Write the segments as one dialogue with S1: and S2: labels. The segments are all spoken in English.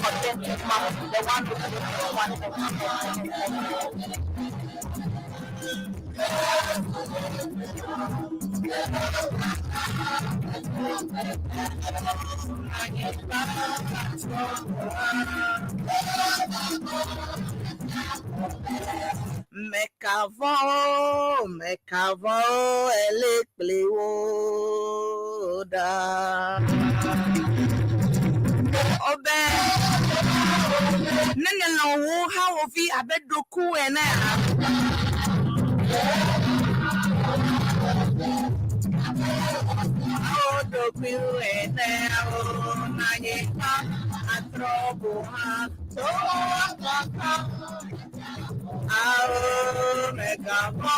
S1: Authentic Mama, the one who Mekavo, Eleklewoda. Obe, nene no how of you abedoku ene. Oh, doku ene o na yeka atrobo ha to kaka. Oh, Mekavo,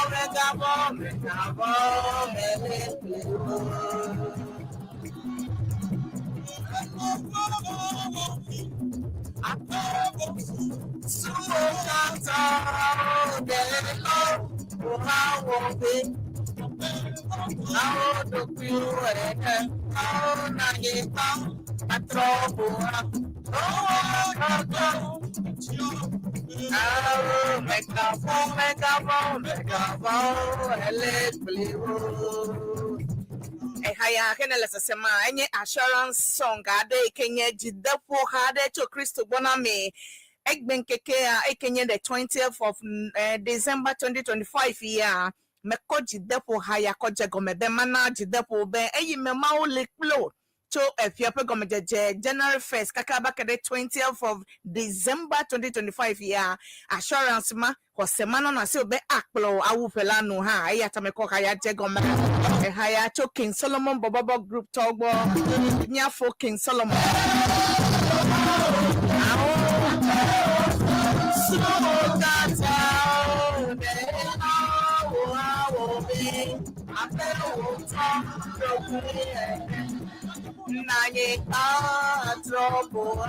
S1: Eleklewoda. Ehaya kenele sema enye assurance song ade kenye jidepo hade to Christo boname egben keke ekenye the 20th of December 2025 year meko jidepo haya koje gomebe mana jidepo be eyi mema o leklo to efiape gomejeje January 1st kakaba the 20th of December 2025 year assurance ma semana na se obe akplo awufela no ha ayatameko haya jegoma haya to King Solomon Borborbor group togbo nyafo King Solomon Nanye trouble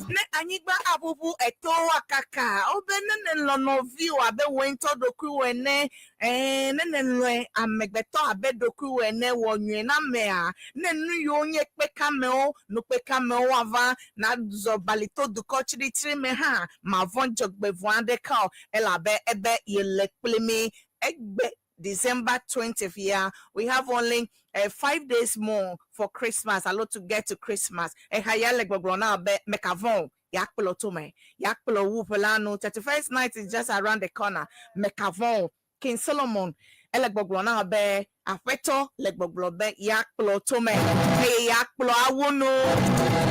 S1: ne anyigba abubu eto akaka obenene lono view abe wento doku wene nene lwe amegbeto abe doku wene wonwe na mea nenu yo onye pekameo no pekameo ava na zobalito duko chiri me ha ma von jogbevu ande ka elabe ebe yelekpleme egbe December 20th year. We have only 5 days more for Christmas. A lot to get to Christmas. Hayale Gbogbona be Mekavon. Yakpolo tome. Yakpolo wupelano. 31st night is just around the corner. Mekavon. King Solomon. Elegbogblona be afeto legboglobe yakpolo tome. Hey yakpolo awono.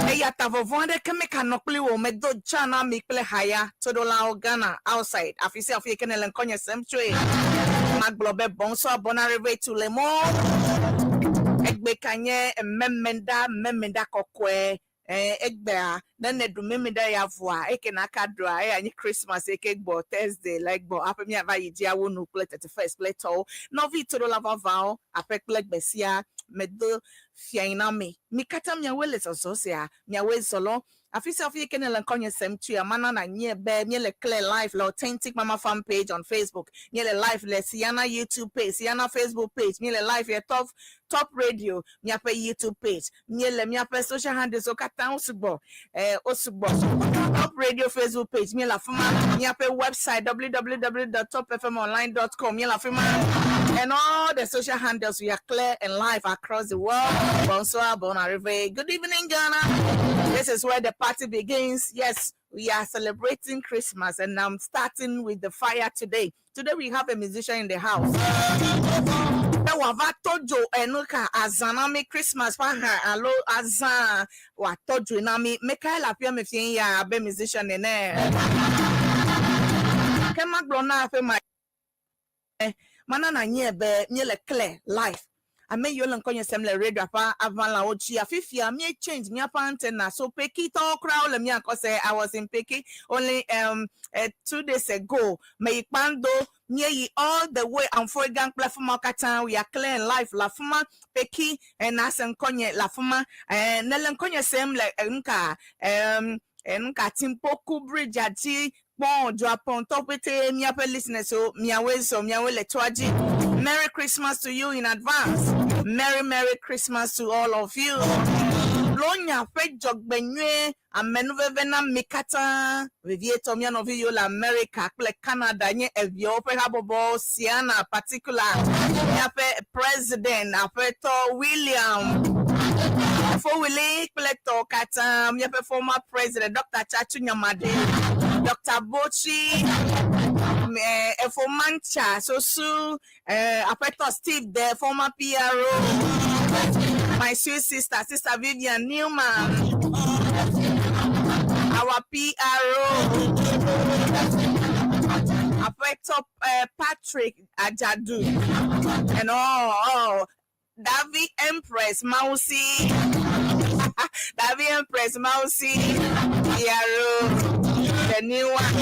S1: Hey yatavovonde kemeka nokli wo medo chana mikle haya todola ogana outside. Afisi afi kenele nkonye semchwe. Maglobe bonso abonareve to lemo. Egbe kanye memenda kokwe. Egbea nane du memeda ya voa eke na kadra anyi Christmas eke gbo Thursday like bo apemi ava yidi awo no play 31st play to no vi to lava vao apek play besia medo fiaina me mi kata mia wele so sia mia we solo afisa of yeke nele konye semtu ya mana na nye be le clear life la authentic mama fan page on Facebook le live le Ceana YouTube page Ceana Facebook page le live ya top radio miape YouTube page le miape social handles o kata osugbo top radio Facebook page la fuma miape website www.topfmonline.com la fuma and all the social handles we are clear and live across the world. Bonsoir, bon arrivé. Good evening, Ghana. This is where the party begins. Yes, we are celebrating Christmas and I'm starting with the fire today. Today we have a musician in the house. wava tojo enuka azanami Christmas pa ha alo azan wa tojo nami meka la pia me fien ya be musician ene kema glona fe ma mana na nye be nye le clear life ame yo le nkonye sem le radio pa avant la ochi afifia me change me apantena so peki to crowd le me akose I was in Peki only 2 days ago me ikpando me all the way on for gang platform katan we are clear life la fuma Peki and as nkonye la fuma nele nkonye sem le nka timpoku bridge aji bon Japan topete mi apel listeners so mi awe le toaji. Merry Christmas to you in advance. Merry Christmas to all of you. Lonya fe jogbenwe amenuve na mikata vivie tomia no video la America kle Canada nye evio pe habobo Ceana particular yape president apeto William for Willie Pleto Katam, yape former president Dr. Chachu Nyamade, Dr. Bochi, for Mancha, so Apeto Steve, the former PRO, my sweet sister Vivian Newman, our PRO, Apeto Patrick Ajadu, and all. Davi Empress Mausi Davi Empress Mausi Yaro the new one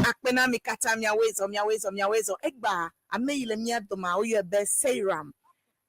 S1: Akpena mikata miawezo egba ameyile miadoma oye be serum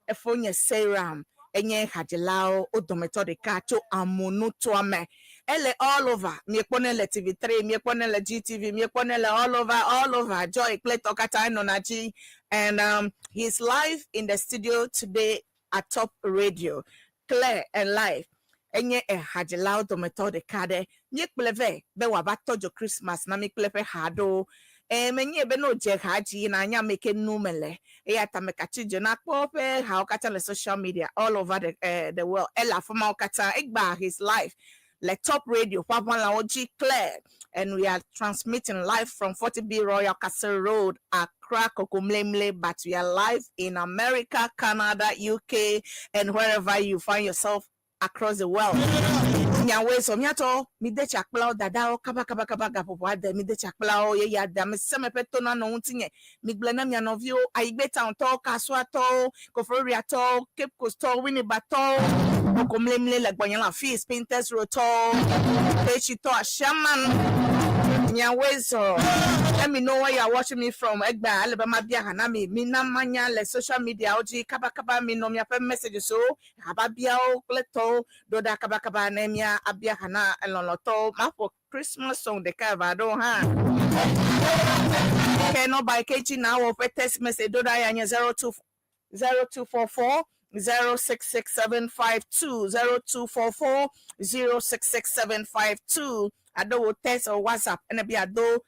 S1: efonye serum enye hajilao odometo de kacho amonuto ame ele all over mi ponele TV3 mi ponele GTV mi ponele all over joy play tokata nonaji and he's live in the studio today at Top Radio clear and live enye hajilao odometo de kade mi pleve be wabatojo Christmas na mi pleve hado menye be no je haji na anya make numele yata mekachi je na pope how kata le social media all over the world ela foma kata egba his life le Top Radio Papa la oji clear and we are transmitting live from 40B Royal Castle Road Accra Kokomlemle, but we are live in America, Canada, UK and wherever you find yourself across the world. Nyawe so miato mi de chakpla dada o kaba gapopo ade mi de chakpla o ye ya da me seme peto na no ntinye mi glena mi anovio aigbeta on to kaswa to kofori to Cape Coast to Winneba to okomlemle le gboyan la fees painters roto pechi to shaman Nyawe so let me know where you are watching me from Egba Alabama bia hanami mi na manya le social media oji kaba mi no mi ape messages so hababia o kleto do da kaba na mi abia hana eloloto ma for Christmas song de kavado ha no by KG now of text message do da ya 0244 066752 0244 066752 ado text or WhatsApp and be ado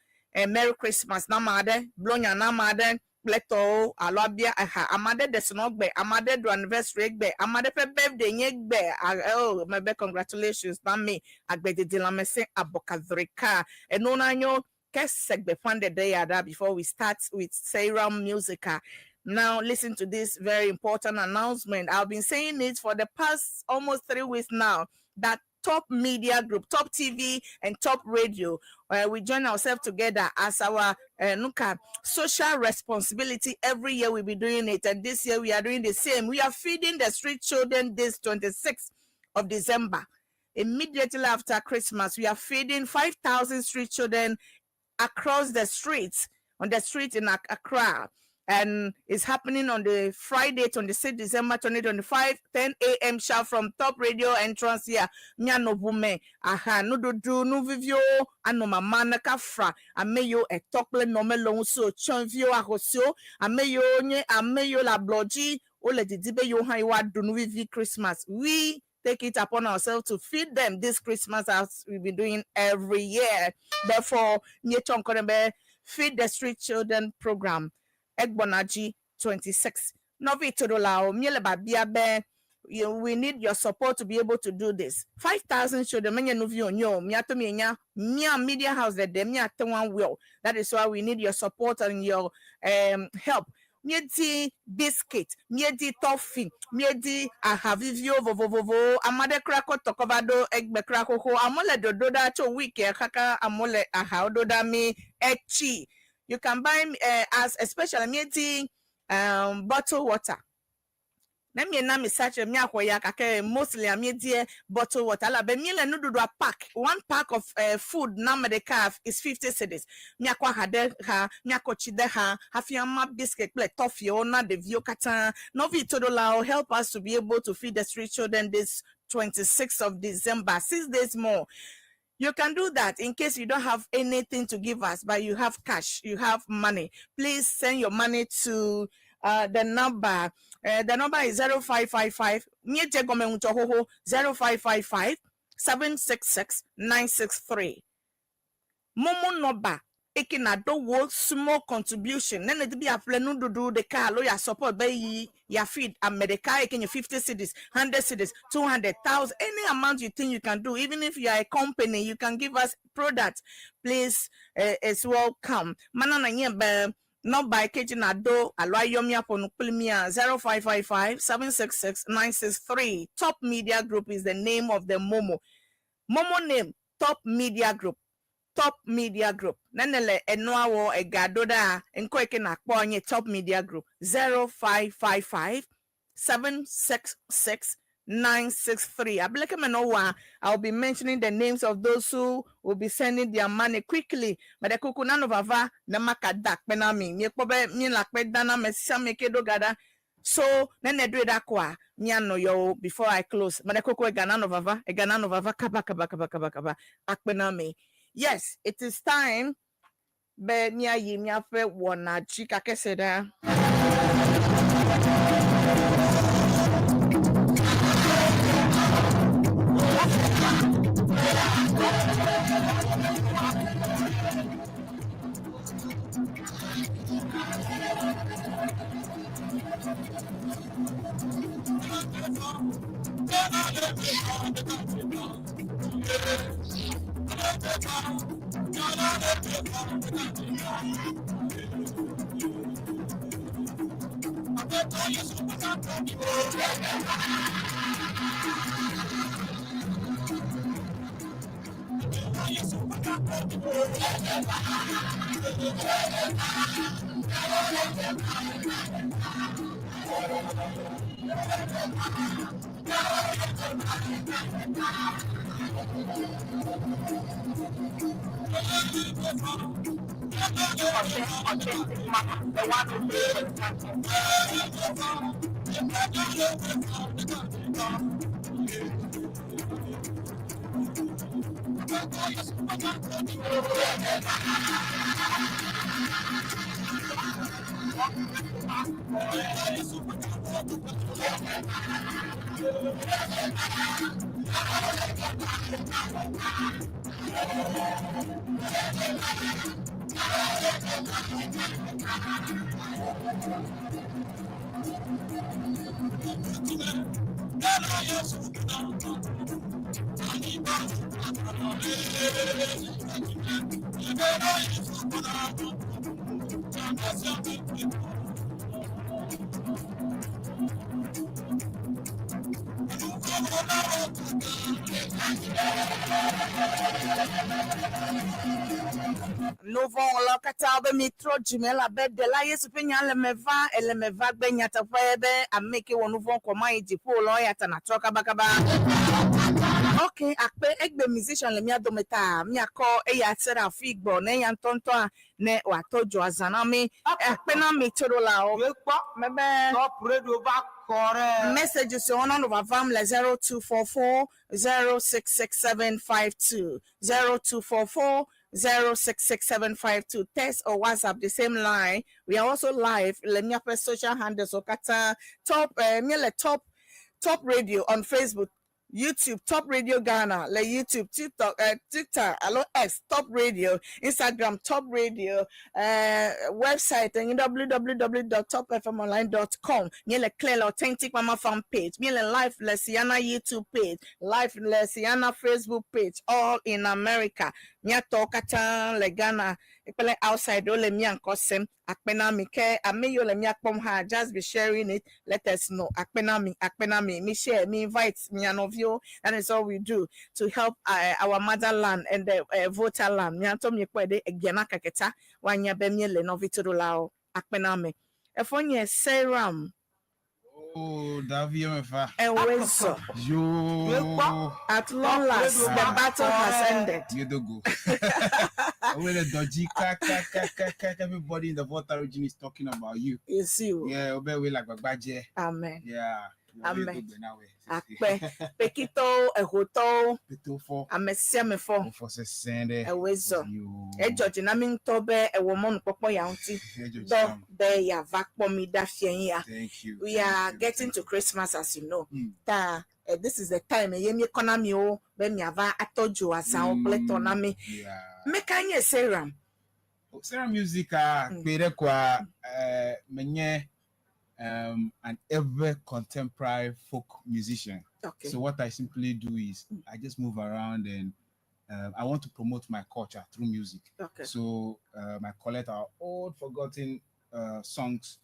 S1: Merry Christmas na made blonya na made pleto alobia amade desnogbe amade do anniversary gbe amade pe birthday nyegbe oh my best congratulations na me agbede de la mese abokazrika eno nanyo kesegbe funded day ada before we start with Serum Musica. Now listen to this very important announcement. I've been saying it for the past almost 3 weeks now that Top Media Group, Top TV and Top Radio, we join ourselves together as our social responsibility. Every year we'll be doing it, and this year we are doing the same. We are feeding the street children this 26th of December. Immediately after Christmas, we are feeding 5,000 street children across the streets, on the street in Accra. And it's happening on the Friday, 26 December 2025, 10 a.m. sharp from Top Radio entrance here. Nyano bume, aha, no do no vivio, ano mama na kafra, ameyo e tokle no melon so chonvio ahosio, ameyo la bloji, ole dibe yo ha iwa do no vivi Christmas. We take it upon ourselves to feed them this Christmas as we've been doing every year. Therefore, Feed the Street Children program. Egbonaji 26. Novi Todolao, Mieleba Biabe. We need your support to be able to do this. 5,000 children, many of you know, Miato Minya, Mia Media House, that they Miato one will. That is why we need your support and your help. miedi biscuit, miedi toffee, miedi ahavivio vovovovo, amade krako tokovado egbe krako ho, amole dododa cho wiki kaka amole ahaododa mi echi. You can buy as especially miedi bottled water. Let me na research me akoya kake mostly amedie bottled water la be miele no do a pack. One pack of food na MEDA is 50 cedis. Me akwa hade ha, me akochide ha, hafiama biscuit play toffee or na de vio kata. Novi todola will help us to be able to feed the 3 children this 26th of December, 6 days more. You can do that in case you don't have anything to give us, but you have cash, you have money. Please send your money to the number. The number is 0555 0555 766 963. Momo number. Ekina do wo small contribution. Then it be a plan to do the car lawyer support by your feed and MEDA ekin 50 cedis, 100 cedis, 200,000, any amount you think you can do. Even if you are a company, you can give us products. Please, it's welcome. Manana nyebe no by kitchen ado aloyomia ponupulmia 0555 766 963. Top Media Group is the name of the Momo. Momo name Top Media Group. Top Media Group. Nanele enwawo egadoda enkoeke na kponye Top Media Group 0555 766 963. I'll be mentioning the names of those who will be sending their money quickly. But the kukunano vava na makadak penami. Mi pobe mi lakpe dana mesisa mekedo gada. So nene do that kwa miano yo before I close. But the kuku eganano vava kaba akpenami. Yes, it is time. Be nia yi mi afe wona chika keseda. Authentic Mama, the one who Novon lokata be mitro jimela be de la yesu penya elemeva gbenya tafebe ameke wonuvon koma idipo lo yata na troka bakaba. Okay, akpe egbe musician le mi adometa mi akọ eya tsera figbo ne ya ntonto ne wa tojo azana mi akpe na mi toro la o mebe
S2: Top radio back correct.
S1: messages on over vam le 0244 066752 0244 066752. Text or WhatsApp the same line. We are also live. Let me press social handles. Okata top radio on Facebook, YouTube, Top Radio Ghana, like YouTube, TikTok, Twitter, hello X, Top Radio, Instagram, Top Radio, website, and www.topfmonline.com. Me le Daa Authentc Mama fan page, me le live le Ceana YouTube page, live le Ceana Facebook page, all in America. Me tokata le Ghana, Epele outside ole mi ankosem akpenami ke ame yo le mi akpom ha just be sharing it. Let us know. Akpenami, me share, me invite me and of you. That is all we do to help our motherland and the voterland. Me anto mi kwede egiana kaketa wanya be mi le no vitulao akpenami. Efonye serum.
S3: Oh, Davy Mefa.
S1: Ewezo.
S3: Yo.
S1: At long last, the battle has ended.
S3: You do go. With the dodgy everybody in the water region is talking about you.
S1: It's you.
S3: Yeah, obey we like Bagbaje.
S1: Amen.
S3: Yeah.
S1: Amen. Akpe, pekito, ehoto,
S3: Petofo.
S1: amesia me fo.
S3: For sende.
S1: Ewezo. George na min tobe ewomon popo yaunti. Do be ya vakpo mi da ya.
S3: Thank you.
S1: We are getting to Christmas, as you know. This is the time yemi economy o be mi ava atojo asan opleto na me.
S3: Yeah.
S1: Mekanye serum.
S3: Serum music pere kwa menye an ever contemporary folk musician.
S1: Okay.
S3: So what I simply do is I just move around and I want to promote my culture through music.
S1: Okay.
S3: So I collect our old forgotten songs,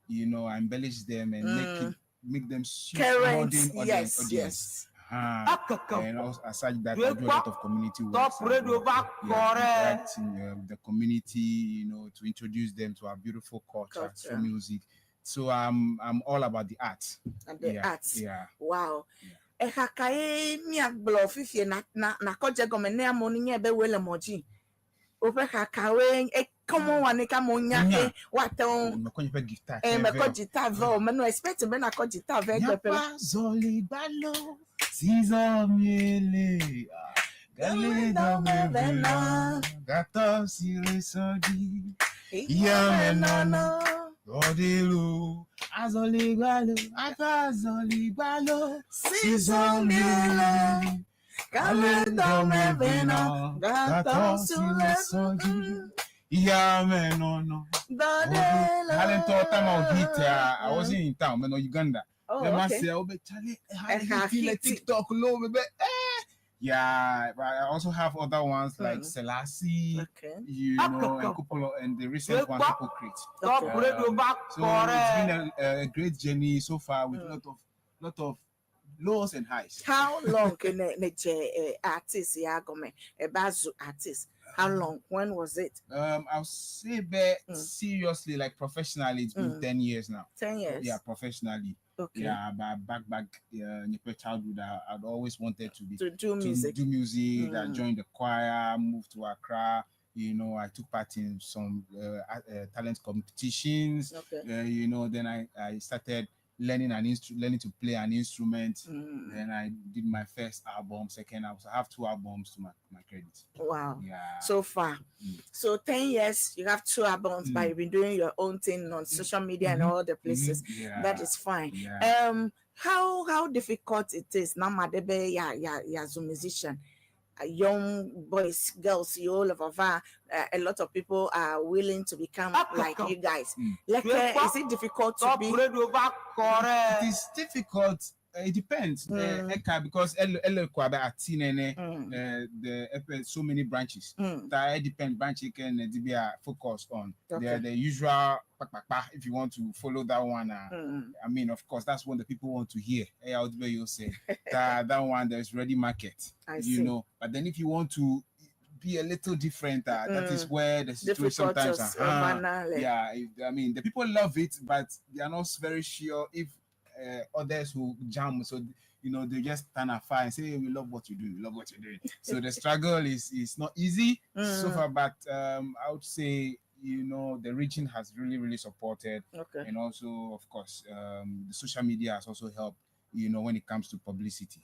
S3: you know, I embellish them and make them suit
S1: current,
S3: modern
S1: yes.
S3: And also aside that, I do a lot of community work. Interacting the community, you know, to introduce them to our beautiful culture through music. So I'm all about the art.
S1: And the arts.
S3: Yeah.
S1: Wow. Ehakae mi agbo fifie na koje gomene amoni nye be wele moji. Ope hakawe komo wane ka monya ke waton
S3: me konye pe guitar.
S1: Me ko guitar vo me no expect me na ko guitar ve
S3: Yapa zoli balo sizo miele gale do me vena gato sire sodi ya menano Odilu, azoli balo, sizo miele, kalendo me vena, gato sile soji, ya no. Talento time I was hit, I wasn't in town, but no Uganda. The man said, "Oh, but Charlie, how do you feel TikTok low, baby?" Yeah, but I also have other ones like Selassie, you know, and couple of, and the recent one, Hypocrite. So it's been a great journey so far with a lot of lows and highs.
S1: How long can artist yagome a bazu artist? How long? When was it?
S3: I'll say seriously, like professionally, it's been 10 years now.
S1: 10 years.
S3: Yeah, professionally.
S1: Okay.
S3: Yeah, but back in my childhood, I'd always wanted to
S1: do music.
S3: I joined the choir, moved to Accra. You know, I took part in some talent competitions.
S1: Okay.
S3: You know, then I started learning to play an instrument. Then I did my first album, second album. So I have 2 albums to my credit.
S1: Wow.
S3: Yeah.
S1: So far. So 10 years, you have 2 albums, but you've been doing your own thing on social media and all the places.
S3: Yeah.
S1: That is fine.
S3: Yeah.
S1: How difficult it is now, madebe ya as a musician. Young boys, girls, you all over. A lot of people are willing to become like you guys. Like, is it difficult to be?
S3: It is difficult. It depends. Because so many branches. That depend branch you can be focused on. They're the usual. If you want to follow that one, I mean, of course, that's what the people want to hear. You say that one there's ready market. You know, but then if you want to be a little different, that is where the situation sometimes. I mean, the people love it, but they are not very sure if others who jam. So you know, they just stand afar and say, hey, we love what you do, we love what you're doing. So the struggle is not easy so far, but I would say, you know, the region has really supported. And also, of course, the social media has also helped, you know, when it comes to publicity.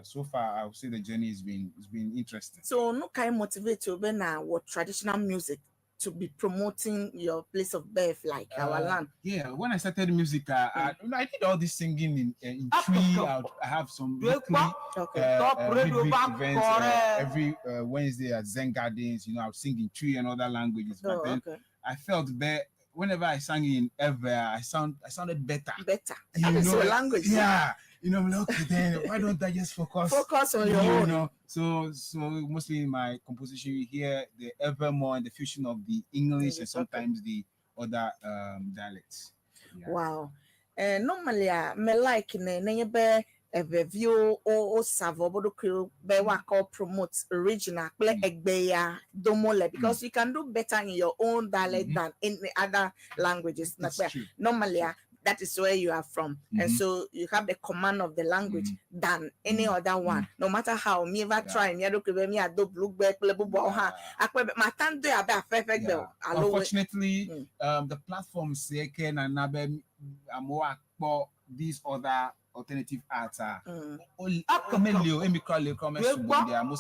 S3: So far, I would say the journey has been interesting.
S1: So no kind motivate you when what traditional music to be promoting your place of birth, like our land?
S3: Yeah, when I started music, I did all this singing in tree. I have some weekly big events every Wednesday at Zen Gardens. You know, I would sing in tree and other languages. But then I felt that whenever I sang in ever, I sounded better.
S1: That is your language.
S3: Yeah. You know, I'm like, okay, then why don't I just focus
S1: on your own?
S3: Know, so mostly in my composition, you hear the ever more and the fusion of the English and sometimes the other dialects. Yeah.
S1: Wow. Normally, me like ne be a review or savo bodo crew be wa call promote original play egbeya domole because you can do better in your own dialect than in the other languages. Normally, that is where you are from, and so you have the command of the language than any other one. No matter how me ever try me do me ado blue back lebubo ha akwe matando ya be perfect bell.
S3: Unfortunately, the platforms they can and more these other alternative arts are most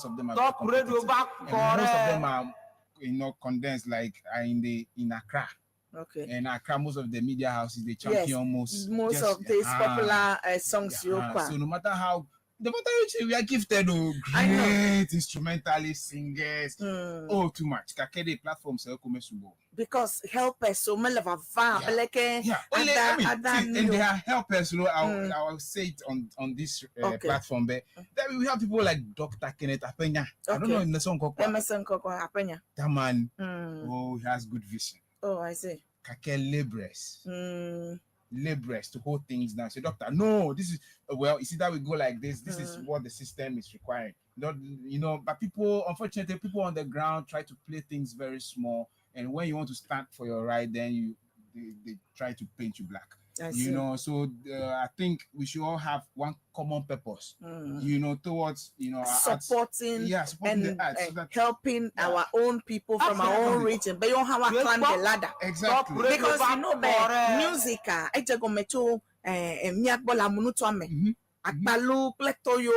S3: of them are most of them are condensed like in Accra.
S1: Okay.
S3: And Accra, most of the media houses they champion most
S1: of these popular songs.
S3: So no matter how we are gifted great instrumentalist singers. Too much. Kakede platforms
S1: because helpers so many of
S3: and they are helpers. I'll say it on this platform. But then we have people like Dr. Kenneth Apenya. I don't know in the song called
S1: Apenya.
S3: That man, he has good vision.
S1: Oh, I see.
S3: Kake laborers to hold things down. Say, doctor, no, this is you see that we go like this. This is what the system is requiring. Not, but people, unfortunately, people on the ground try to play things very small. And when you want to stand for your right, then they try to paint you black. So I think we should all have one common purpose, towards
S1: supporting
S3: the arts,
S1: and helping our own people from our own region. But you don't have to climb the ladder.
S3: Exactly.
S1: Because music, Akbalu pletoyo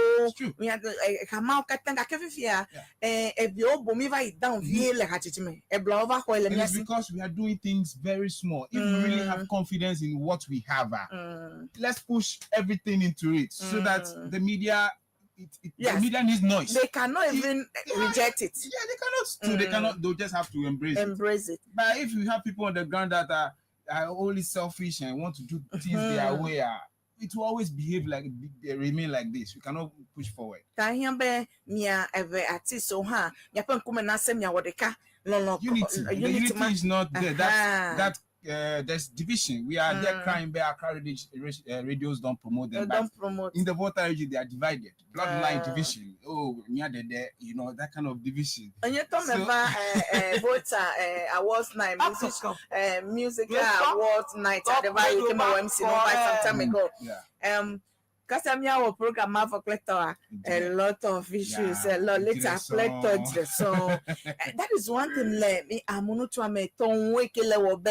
S1: we had kamau katanga kefifia ebio bomi va down vie le hachime eblova ho le
S3: it's because we are doing things very small. If we really have confidence in what we have, let's push everything into it so that the media the media needs noise.
S1: They cannot even reject it.
S3: Yeah, they cannot. They'll just have to embrace it. But if you have people on the ground that are only selfish and want to do things their way, it will always behave like remain like this. We cannot push forward.
S1: Unity.
S3: The unity is not there. There's division. We are there crying by Accra radios don't promote them. In the Volta region, they are divided. Bloodline division. That kind of division.
S1: And you told me about Volta awards night, music awards night. The value came out some time ago. Because I'm your program for collector, a lot of issues, a lot later collected. So that is one thing. Let me. I'm going to make ton wake level.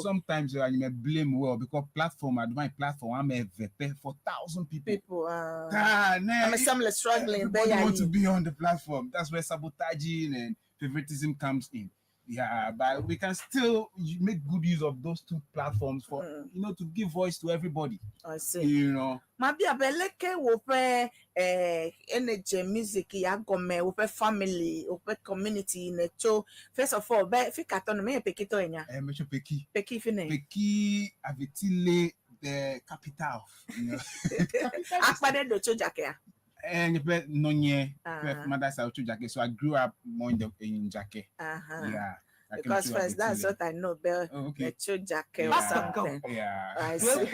S3: Sometimes you may blame because my platform, I'm a VP for 1,000 people.
S1: I'm struggling.
S3: They want to be on the platform. That's where sabotaging and favoritism comes in. Yeah, but we can still make good use of those two platforms for to give voice to everybody.
S1: I see. Maybe a beleke wope energy music ya gome wope family wope community neto. First of all, be fikaton me pekito enya.
S3: Mecho peki.
S1: Peki fine.
S3: Peki avitile the capital.
S1: Akpade do chojake.
S3: And Nonye, mother Jackie. So I grew up more in Jackie. Yeah.
S1: Because first, that's what I know. Bell, Jackie or something.
S3: Yeah.
S1: I see.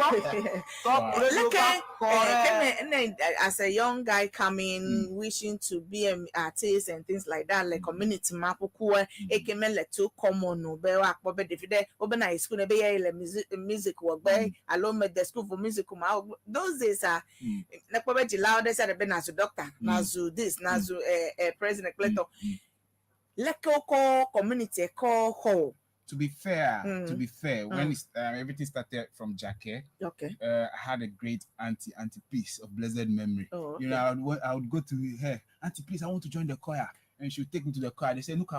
S1: As a young guy coming, wishing to be an artist and things like that, like community map, too common. No, Bell, open school, music work. I love the school for music. Those days are the loudest at the Nazu doctor, Nazu this, Nazu president Cleto. Call community call hall.
S3: To be fair, when everything started from Jackie, I had a great auntie Peace of blessed memory.
S1: Oh, okay.
S3: I would go to her, Auntie Peace, I want to join the choir. And she would take me to the choir. They say, look,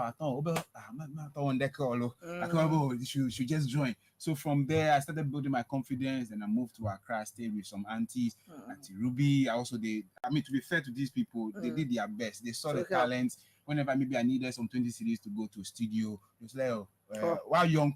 S3: she should just join. So from there, I started building my confidence and I moved to Accra, stayed with some aunties, Auntie Ruby. To be fair to these people, they did their best. They saw the talents. Whenever maybe I needed some 20 CDs to go to a studio, it was like, while young,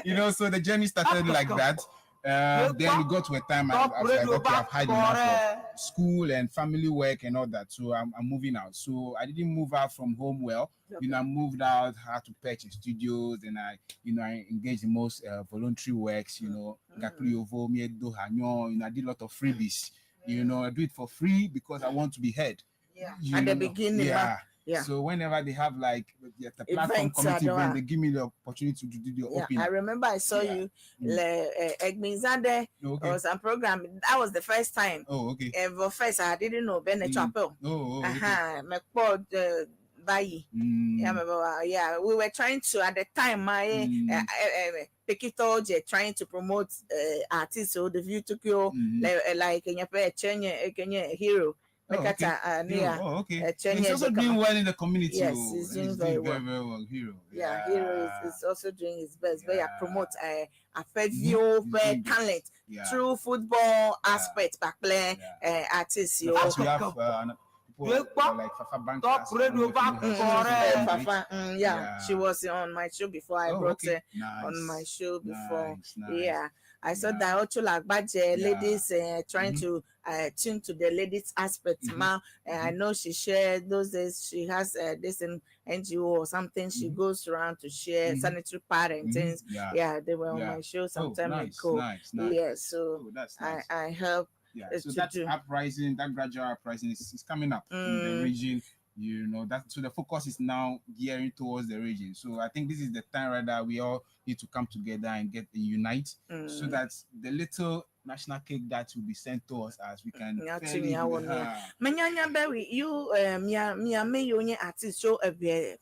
S3: You know, so the journey started like that. Then we got to a time I was like, okay, I've had enough of school and family work and all that. So I'm moving out. So I didn't move out from home well. You know, I moved out, had to purchase studios, and I engaged in most voluntary works. You know, I did a lot of freebies. You know, I do it for free because I want to be heard.
S1: At the
S3: know,
S1: beginning,
S3: yeah. So whenever they have like the platform community event, they give me the opportunity to do the opening.
S1: I remember I saw you Egminzade or some program. That was the first time.
S3: Oh, okay.
S1: Ever first I didn't know Ben Chapel.
S3: Okay.
S1: Yeah, we were trying to at the time pick it all, trying to promote artists. So the view took you like in your hero.
S3: Okay. He's also doing well in the community.
S1: Yes, he's doing very well.
S3: Very well. Hero.
S1: Yeah, Hero is also doing his best. Where promote a view talent through football aspect, back play artists.
S3: We have people like Fafa Bank.
S1: She was on my show before. I brought her on my show before.
S3: Nice.
S1: Yeah. I saw that also like budget ladies trying to tune to the ladies aspect. I know she shared those days. She has this NGO or something. She goes around to share sanitary pad and things. Yeah, they were on my show some time ago.
S3: Nice.
S1: Yeah, so
S3: that's nice.
S1: I help.
S3: Yeah, so that uprising, that gradual uprising is coming up in the region. You know, so the focus is now gearing towards the region. So I think this is the time rather we all need to come together and unite so that the little national cake that will be sent to us as we can
S1: Manyanya Berry, you me you artist show a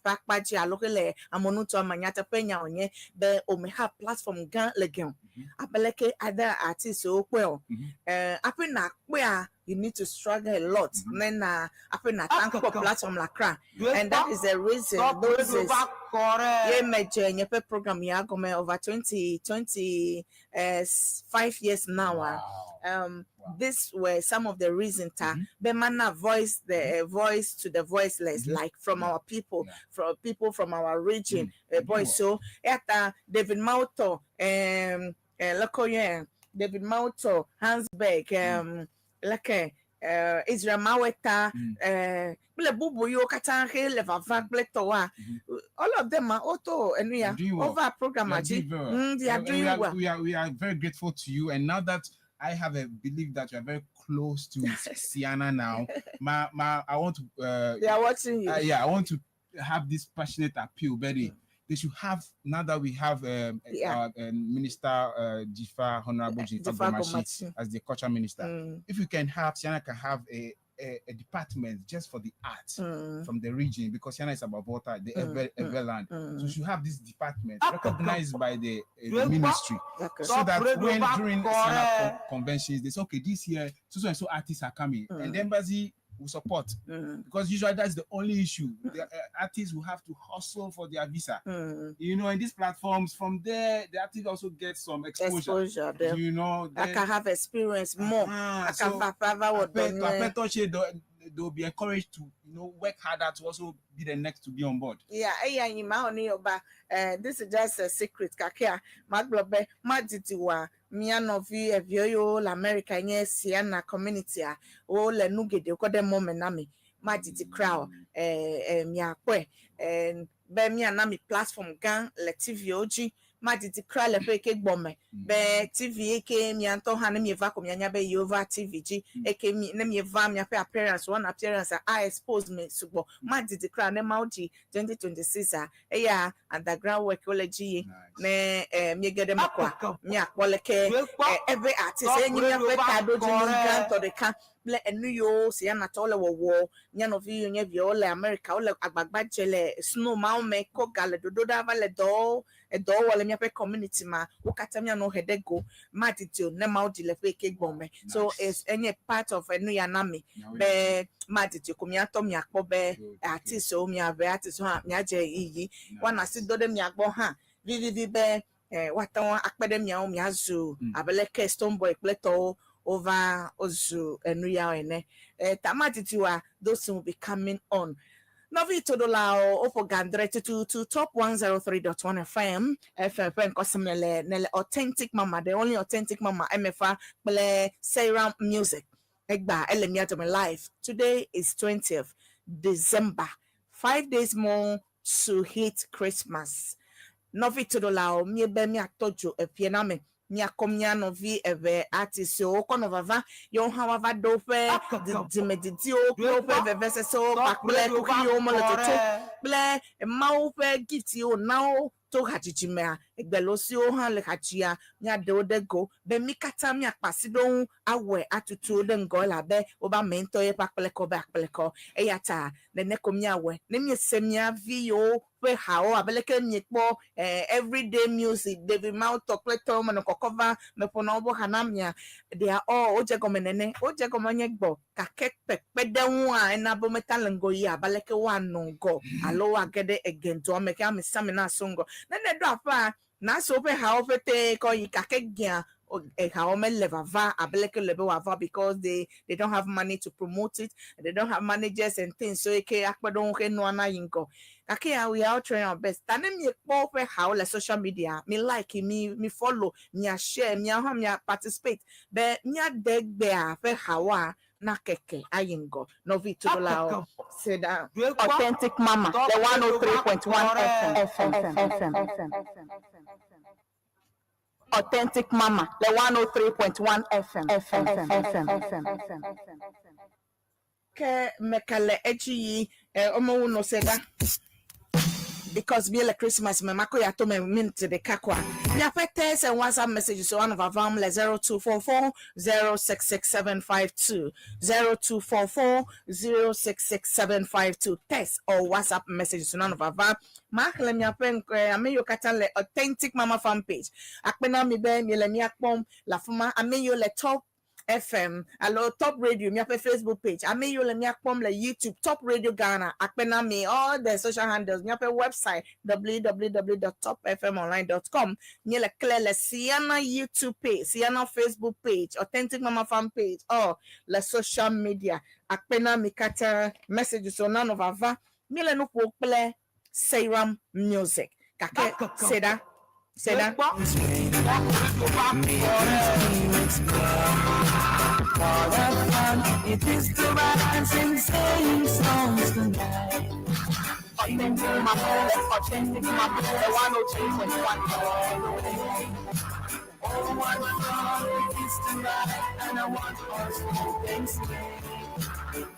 S1: back patch locally amonuto manyata penya onye be o me have platform gan legion abeleke other artists so well apena where you need to struggle a lot then apena thank for platform lakra and that is the reason those is program ya go over 5 years now.
S3: Wow.
S1: This were some of the reasons Bemana voice the voice to the voiceless, like from our people, from people from our region. Boy, so David Mauto, David Mauto, Hansberg, Israel Maweta, all of them are auto and we are over program.
S3: We are very grateful to you, and now that I have a belief that you are very close to Ceana now. I want to.
S1: They are watching you.
S3: I want to have this passionate appeal, Betty. They should have, now that we have Minister Honorable Jifa Gomashi as the culture minister. If you can have, Ceana can have a department just for the arts from the region, because Ceana is about water, the Everland. So you should have this department recognized by the ministry, so that when during Ceana conventions, they say, okay, this year so and so artists are coming, and the embassy will support, because usually that's the only issue. The artists will have to hustle for their visa. You know, in these platforms, from there, the artists also get some exposure. You know,
S1: I can have experience more. I can
S3: they'll be encouraged to, you know, work harder to also be the next to be on board.
S1: Yeah, this is just a secret. Kakia, Maglobe, Maditiwa, Mianovi, Evio, America, yes, Ceana community, oh, Lenuge, the Code Momenami, Maditi crowd, Miakwe, and Bemianami platform gang, Letivioji. Maditi cry le pe ke gbome be TV ke mi anto hanu mi va ko mi anya be over TVG ke mi na mi va mi appearance one appearance I expose me subo maditi cry na maudi 2026 ya underground workology na mi gede makwa mi akpole ke every artist enyi mi akwe kado jinu to the can le enu yo se na to le wo nya no vi nya bi ole America ole agbagba jele snow ma me ko gale dodo da vale do wale mi ape community ma ukata mi no hedego maditio na maudi le pe ke gbome. So it's any part of enu ya nami be maditio ko mi ato mi akpo be artist o mi ave artist ha mi aje iyi wana si do de mi agbo ha vivi be watan akpede mi o mi azu abeleke stone boy pleto over ozu enu ya ene tamatitiwa those will be coming on. Novi Todolao Opo Gandre to top 103.1 FM FM Kosamele Nele Authentic Mama, the only authentic mama MFA play Serum music. Egba Elemia to my life. Today is 20th December. 5 days more to hit Christmas. Novi Todolao mi be mi atojo epiename. Mia komia novi eve artist yo kono vava yo hawava dope di mediti o dope veve se so pakble kuki yo mo lototo ble mau pe gift yo now to hachijimea egbelosi o han le hachia mia de odego be mi kata mi apasi don awe atutu de ngola be oba mento ye pakple ko eyata ne nekomia we ne mi semia vi yo we how abeleke nyekpo everyday music David Mount Tokle Tom and Kokova Meponobo Hanamia they are all ojegomenene ojegomanyegbo kakek pedewa and abometalango ya baleke one no go aloa gede again to make am samina songo then the drop na so pe how fete ko kakek gya how me levava abeleke levava because they don't have money to promote it, they don't have managers and things so eke akpadon ke no ana yinko kake we are trying our best tane me po pe how la social media me like me follow me share me ha me participate be me deg be pe how na keke ayingo no vi to la say that Authentic Mama the 103.1 FM Authentic Mama, the 103.1 FM. Ke mekale echi omo no seda because be like Christmas me mako ya to me minute de kakwa. Ya pete se WhatsApp message so one of our family 0244 066752 0244 066752 text or WhatsApp message so none of our fam. Mark le mi apen ame yo katan le Authentic Mama fan page. Akpena mi be mi le mi akpom la fuma ame yo le top FM, allo Top Radio, mi ape Facebook page. Ame yo le mi akpom le YouTube Top Radio Ghana. Akpena mi all the social handles. Mi ape website www.topfmonline.com. Mi le clear le Ceana YouTube page, Ceana Facebook page, Authentic Mama fan page, or le social media. Akpena mi kata messages so none of ava. Mi le no po play Serum music. Kake seda. It is to rise and sing songs tonight. Authentic Mama, the 103.1. Oh, what fun it is to ride, and I want us to dance.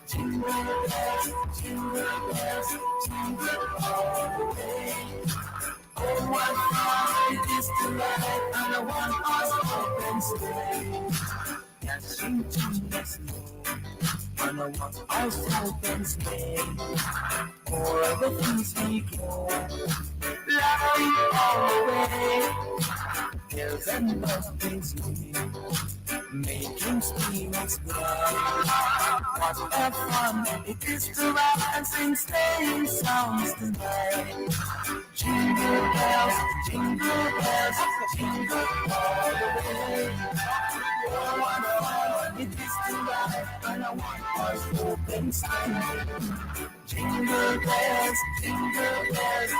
S1: Jingle bells, jingle bells, jingle all the way. Oh, what fun it is to ride, and I want us to dance. Dashing to the snow, and I want us to dance. For the things we go, laughing all the way. There's enough things we making spirits bright. What a fun it is to ride and sing sleighing songs tonight. Jingle bells, jingle bells, jingle all the way. Oh, what fun it is to ride and I want us open sky. Jingle bells, jingle bells,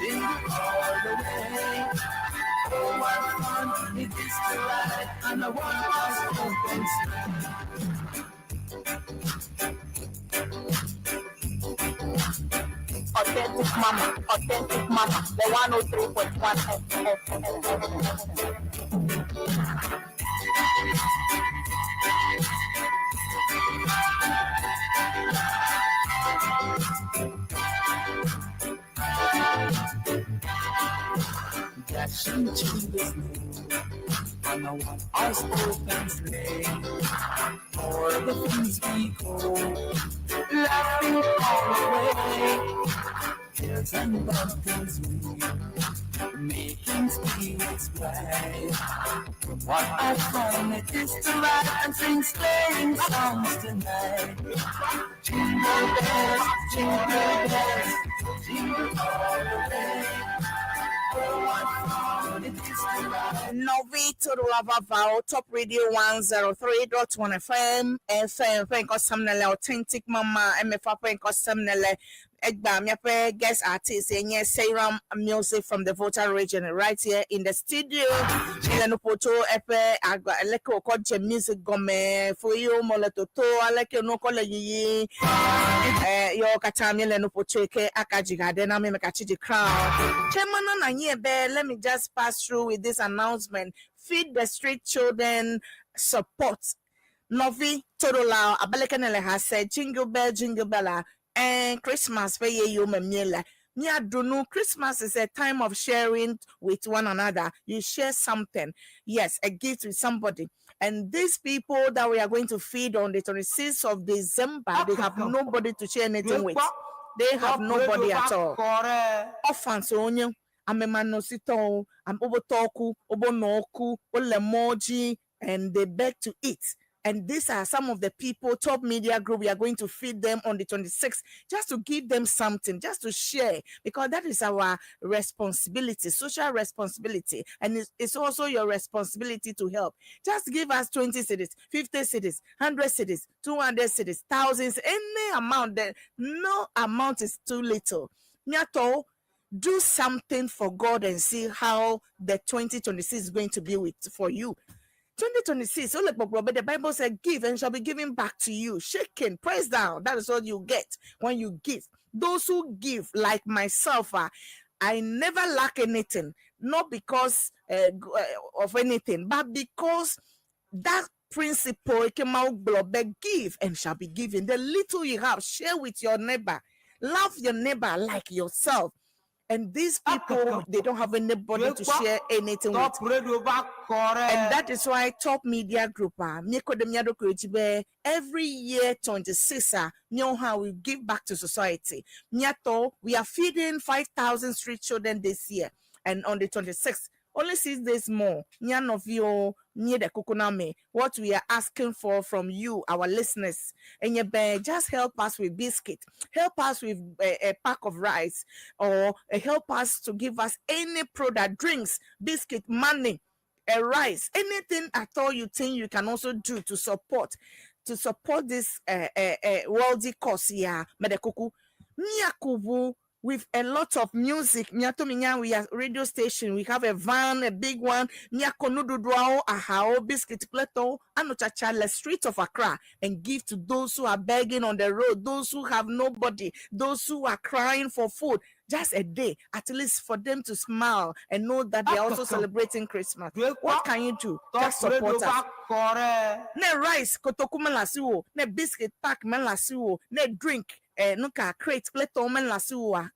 S1: jingle all the way. Oh, what fun it is to ride, and I want us open sky. Authentic Mama, the 103.1 FM. Dashing to the snow, and I want us to dance for the things we go, laughing all the way. There's enough things we making spirits bright. What a fun it is to ride and sing sleighing songs tonight. Jingle bells, jingle bells, jingle all the way. Novi to the Lava Top Radio 103.1 FM FM Pen Kosamnele Authentic Mama MFA Pen Kosamnele guest artist and yes, Sayram music from the Volta region right here in the studio. Milano Poto Epe Aleko Koche music gome for you Molatoto Aleke no kola yi yo kata Milano Poto ke akajiga then I'm the crowd. Chemana na yebe, let me just pass through with this announcement. Feed the street children support. Novi Todolao Abalekanele has said jingle bella and Christmas for you memiela. Mia Dunu, Christmas is a time of sharing with one another. You share something. Yes, a gift with somebody. And these people that we are going to feed on the 26th of December, they have nobody to share anything with. They have nobody at all. Orphans onyo, amemanosito, obotoku, obonoku, olemoji, and they beg to eat. And these are some of the people, Top Media Group, we are going to feed them on the 26th, just to give them something, just to share, because that is our responsibility, social responsibility. And it's also your responsibility to help. Just give us 20 cities, 50 cities, 100 cities, 200 cities, thousands, any amount. That no amount is too little. Nyato, do something for God and see how the 2026 is going to be for you. 2026, the Bible said, give and shall be given back to you. Shaken, press down. That is what you get when you give. Those who give, like myself, I never lack anything. Not because of anything, but because that principle, give and shall be given. The little you have, share with your neighbor. Love your neighbor like yourself. And these people, they don't have anybody to share anything with. And that is why Top Media Group, every year 26, we give back to society. We are feeding 5,000 street children this year. And on the 26th, only 6 days more. What we are asking for from you, our listeners, and just help us with biscuit, help us with a pack of rice, or help us to give us any product, drinks, biscuit, money, a rice, anything at all you think you can also do to support this worldly cause here. Medekuku miakubu. With a lot of music, we are radio station. We have a van, a big one. Biscuit plateau, the streets of Accra, and give to those who are begging on the road, those who have nobody, those who are crying for food. Just a day, at least for them to smile and know that they are also celebrating Christmas. What can you do? Just support us. Ne rice, kotokumelasiwo, ne biscuit pack melasiwo, ne drink. Crate,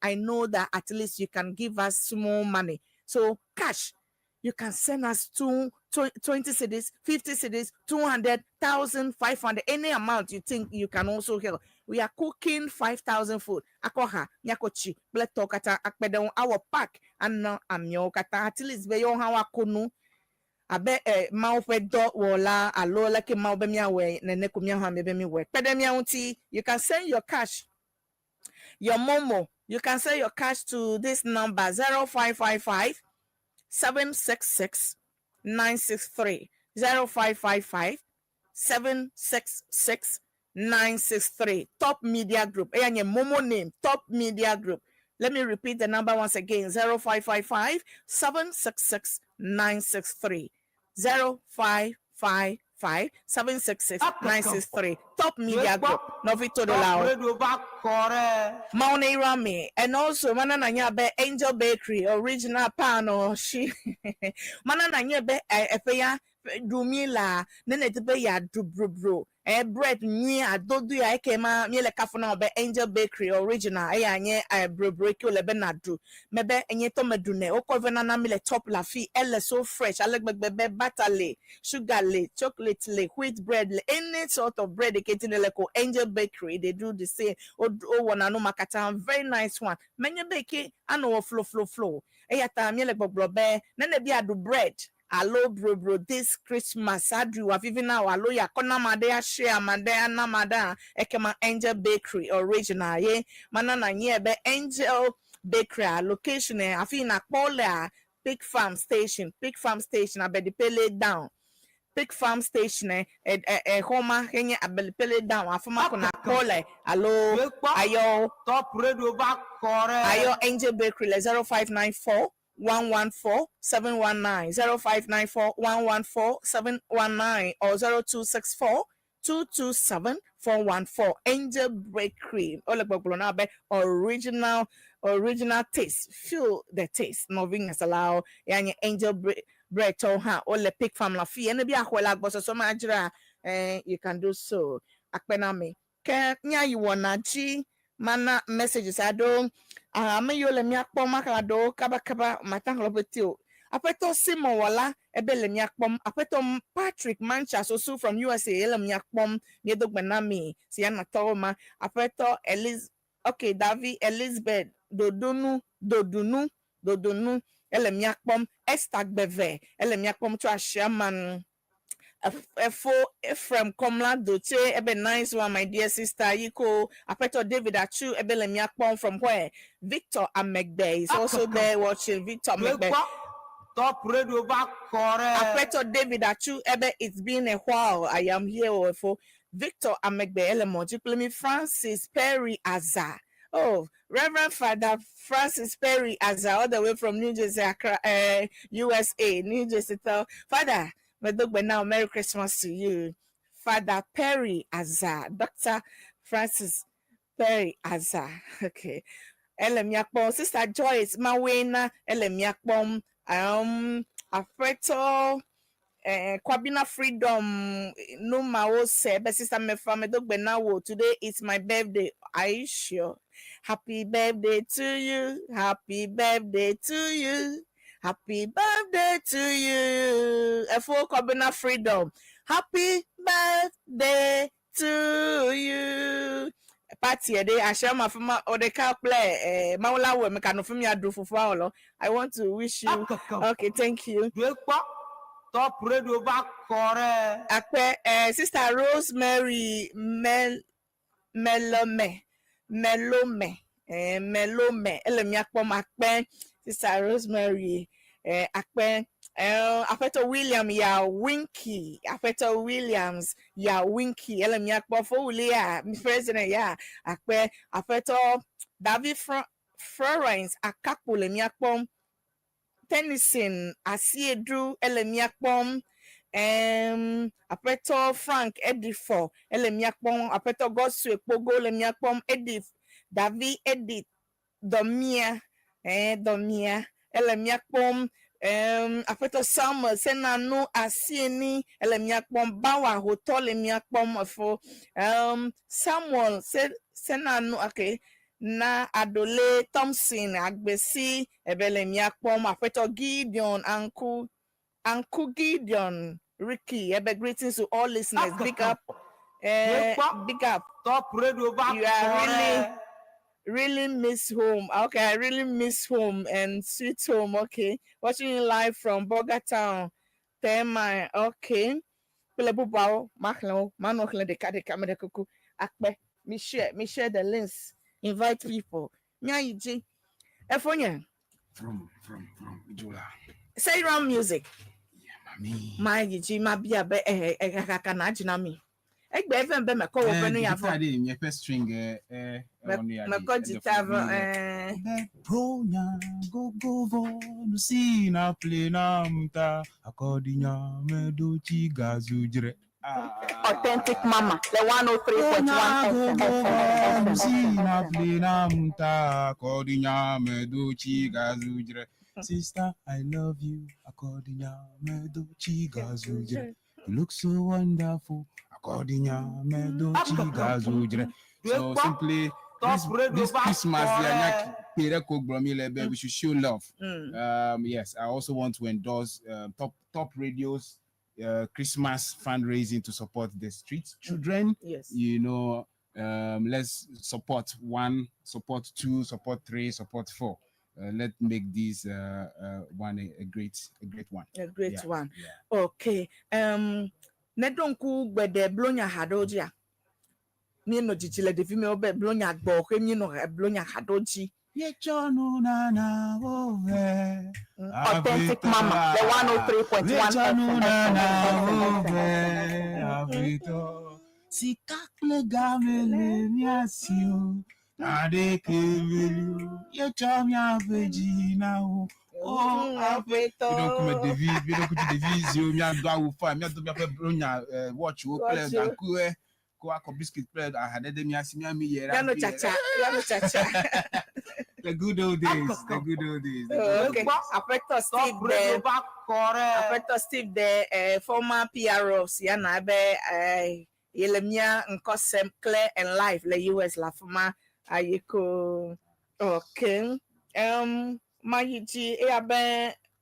S1: I know that at least you can give us small money. So cash, you can send us 20 cities, 50 cities, 200,000, 500, any amount you think you can also help. We are cooking 5,000 food. Akoha, nyakochi, bletokata, akpedon, our pack, and now kata at least be yon hawa kunu. Abe maupe do wola alo like maubemia we nene kumia ha mebemi we. Pedemia unti, you can send your cash. Your Momo, you can send your cash to this number 0555 766 963 0555 766 963. Top Media Group. And your Momo name, Top Media Group. Let me repeat the number once again 0555 766 963 0555 766 963. Top Media Group. Novito Dolao. Maune Rami. And also Manana Be Angel Bakery, original pan or she Manana Be Efeya Dumila, Nene ya Dubro. Bread near Dodu I came out near the Cafona be Angel Bakery original. I break your lebenadu. Mebe and yet Tomedune, Okovana mile top la fee, elle so fresh. I like bebe butter sugar chocolate wheat bread, any sort of bread they get in the Angel Bakery. They do the same. Oh, one no makata, very nice one. Many bake, I know flow. Eyata miele bobrobe, nene be adu bread. Allo bro this Christmas adu have even now allo ya kona madea share madea na mada ekema Angel Bakery original ye manana nye be Angel Bakery location afi na Pola Pig Farm Station abe the pele down Pig Farm Station homa kenya abelpele down afuma kuna call hello ayo
S2: Top radio back correct.
S1: ayo Angel Bakery 0594 114 719 0594 114 719 or 0264 227 414 Angel Bakery original taste, feel the taste nothing is allowed yani Angel bread to ha or le Pig Farm la fee and be a whole boss so much you can do so akpename ke nya you wanna g mana messages I don't me yo le mi akpom makado kaba matang lobetio apeto Simon wala ebe le mi akpom apeto Patrick Mancha so from USA le mi akpom mi dog benami Ceana Toma apeto David Elizabeth dodunu ele mi akpom Esther Beve ele mi akpom to Shaman from Komla Doche ebe nice one my dear sister Yiko apeto David Achu ebe le mi akpom from where Victor Amegbe is also there watching Victor Amegbe.
S2: Top radio back correct.
S1: Apeto David Achu ebe it's been a while I am here for Victor Amegbe Elemoji Plemi Francis Perry Azar. Oh, Reverend Father Francis Perry Azar all the way from New Jersey, Accra, USA, New Jersey. Father, now Merry Christmas to you. Father Perry Azar, Dr. Francis Perry Azar. Okay. Elemiakpom, Sister Joyce Mawena, Elemiakpom, Afreto, Kwabina Freedom, no Mao said, Sister Mefame Dogbenawo, today is my birthday. Are you sure? Happy birthday to you. Happy birthday to you. Happy birthday to you. Efo Kwabina Freedom. Happy birthday to you. Party a day, I share my former or the car play. Maula we make no me adu for I want to wish you. Okay, thank you.
S2: Top radio back correct.
S1: Akpe, Sister Rosemary Melome. Elemiakpom akpe Sister Rosemary akpe afeto William ya Winky afeto Williams ya Winky elemiakpom for Ulia president ya akpe afeto David Florence akapu lemiakpom Tennyson Asiedu elemiakpom apeto Frank Edifo elemiakpom apeto Godswick Pogo elemiakpom Edif David Edith Domia elemiakpom apeto Samuel Senanu Asieni elemiakpom Bawa Hotel elemiakpom for Samuel Senanu okay na Adole Thompson Agbesi ebelemiakpom apeto Gideon Uncle Gideon Ricky, greetings to all listeners. Big up.
S2: Top radio back.
S1: You are really miss home. Okay, I really miss home and sweet home. Okay, watching you live from Bogota, Tema. Okay, Pelebubao, Maklo, Manokle de Kade Kamada Kuku, Akbe. Me share the links. Invite people. Nyaiji. Efonya.
S3: From Jola.
S1: Say round music.
S3: My
S1: Yiji ma bia be na jina mi egbe even be me ko wo benu ya fo
S3: me first string
S1: me ko guitar
S3: pronya go no si na play na muta akodinya medochi gazujre
S1: Authentic Mama the 103.1
S3: si na play na muta akodinya medochi gazujre. Sister, I love you. Akodinya medochi gazujre. You look so wonderful. Akodinya medochi gazujre. So simply, this Christmas, we should show love. Yes, I also want to endorse top radios. Christmas fundraising to support the street children.
S1: Yes,
S3: you know, let's support 1, support 2, support 3, support 4. Let's make this one a great one.
S1: A great one. Yeah. Okay. Nedonku gbede blonya hadoji. Mi no jijile de vi me obe blonya gbo kwe mi no blonya hadoji. Authentic Mama, the 103.1
S3: FM. Sikakle gamele miasio. Ade kemelu. Ye chamya vejina o. Oh, we don't come David. We don't go to David. You me and do fa. Me do me fa bronya watch o play dan ku e. Ko akọ biscuit play. I had them miasi me here.
S1: Ya no chacha.
S3: The good old days. The good old days.
S1: Okay. Apecto Steve the former PRO of Ceana be Yelemia Nkosem Clear and Life le US la former ayiko. Okay. Mahiji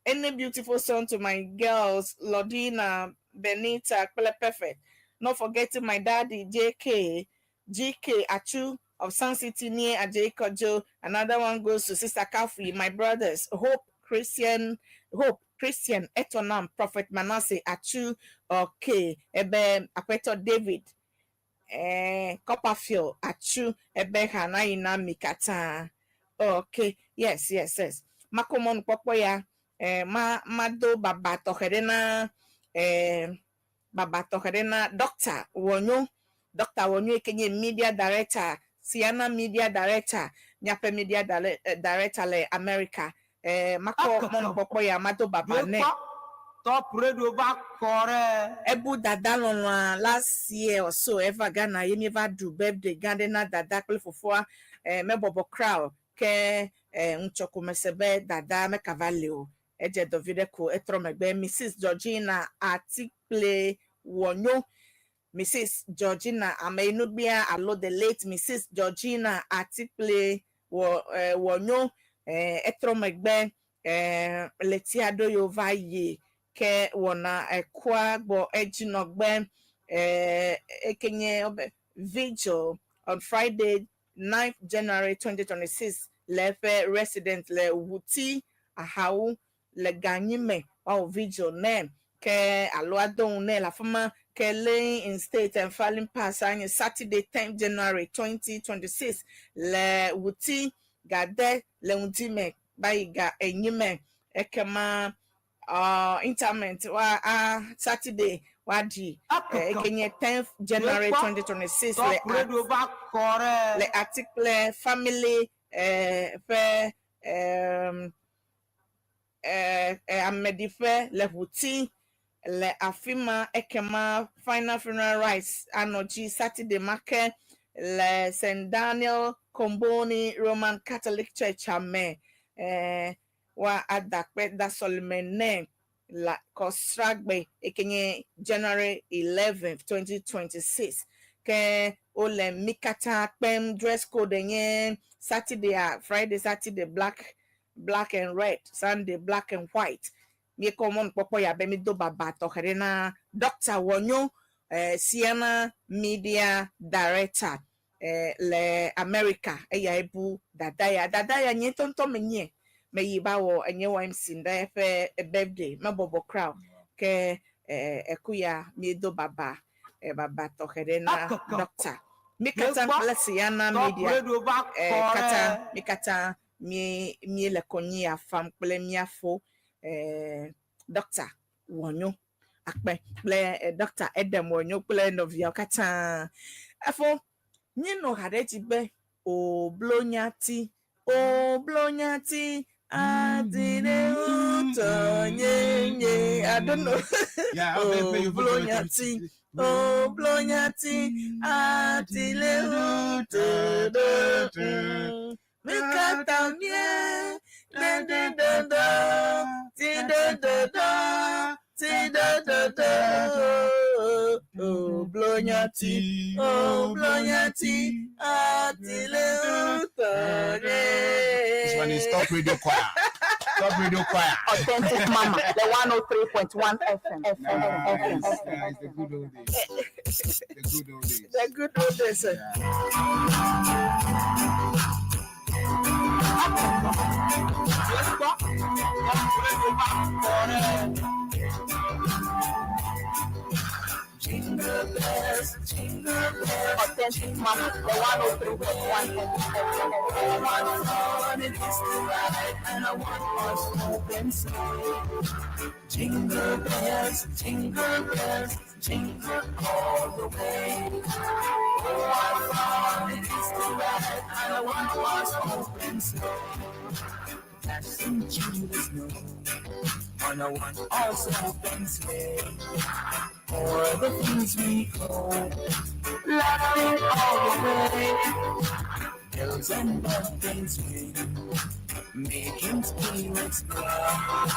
S1: any beautiful song to my girls Lodina Benita Perfect. Not forgetting my daddy GK Achu of Sun City near Ajay Kojo. Another one goes to Sister Kafi, my brothers, Hope Christian, Etonam, Prophet Manasseh Achu, okay, Ebe Apeto David, Copperfield Achu, Ebe Hanaina Mikata. Okay, yes. Makomon Popoya, Mado Babato Herena, Doctor Wonyo Kenye Media Director, Ceana Media Director, Nyape Media Director le America. Mako mon popoya mato baba ne.
S2: Top radio back kore.
S1: Ebu dada last year or so ever Ghana you never do birthday Ghana dada kle fofo me bobo crowd ke unchoko mesebe dada me cavalio eje dovide ko etro megbe Mrs. Georgina Atiple Wonyo. Mrs. Georgina Amenubia allo the late Mrs. Georgina Atiple Wonyo etro megbe letiado yovaye ke wona kwa bo ejinogbe ekenye vigil on Friday 9th January 2026 lefe resident le wuti ahau le ganyime o vigil name ke aloadon ne la fama ke laying in state and falling pass on Saturday 10th January 2026 le wuti gade le undime baiga enyime ekema interment wa Saturday wadi kenye 10th January 2026 le article family fe amedife le huti le afima ekema final funeral rites anoji Saturday market le St. Daniel Comboni Roman Catholic Church ame wa adakpe da solomene la kosragbe ekenye January 11th 2026 ke ole mikata pem dress code enye Saturday Friday Saturday black and red, Sunday black and white. Mi common popo ya be mi do baba to herena Dr. Wonyo Ceana Media Director le America eya ebu dadaya nye tonto menye me yiba wo enye MC nda fe birthday ma bobo crowd ke ekuya mi do baba baba to herena Doctor mi kata Ceana Media kata mi kata mi le konyi afam ple mi afo Doctor Wonyo akpe ple Doctor Edem Wonyo ple novia kata afo nyi no hadeji be o blonyati adine utonye I don't know.
S3: Yeah, I'll play you
S1: blonyati adile utonye Mikatamie, blonyati, atile utore.
S3: This one is Top Radio Choir. Top Radio Choir.
S1: Authentic Mama, the 103.1 FM.
S3: It's the good old days.
S1: The good old days. Jingle bells, Authentic Mama, the 103.1 FM. It is the ride, and I want us to dance. Jingle bells, jingle all the way. Oh, what fun it is to ride, and I want us to dance. Dashing through the snow, on a one also dance way. For the things we go, laughing all the way. Hills and mountains swing, making spirits bright.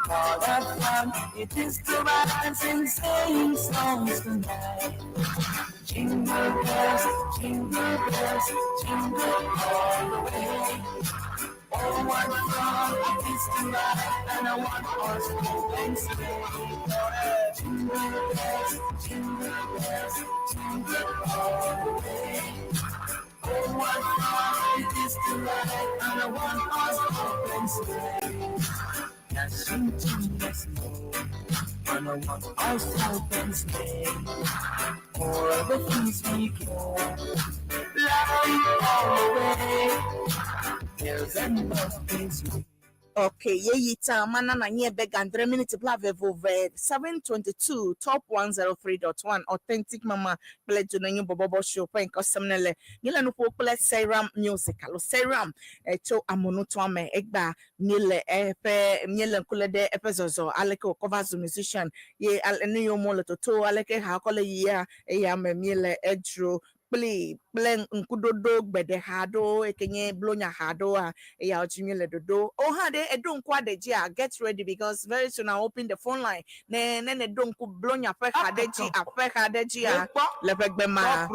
S1: For that fun it is to rise and sing songs tonight. Jingle bells, jingle all the way. Oh, what fun it is to ride, and I want us to dance today. Jingle bells, jingle all the way. Oh, what fun it is to ride, and I want us to dance today. Dashing through the snow, and I want us to dance today. For the things we go, laughing all the way. Okay, yita mana na nye bega 3 minutes blave vove 722 top 103.1 Authentic Mama play Dunenyo Borborbor show pen kosemnele nile no play serum musical serum echo amonoto ame egba nile epe nile kulede episodes aleke cover musician ye aleniyo mo to aleke ha kole ya ya me nile edro play nkudodo gbede hado ekenye blonya hado ya ochimile dodo oh hade edonku adeji get ready because very soon I open the phone line ne edonku blonya pe hadeji ape hadeji lebegbema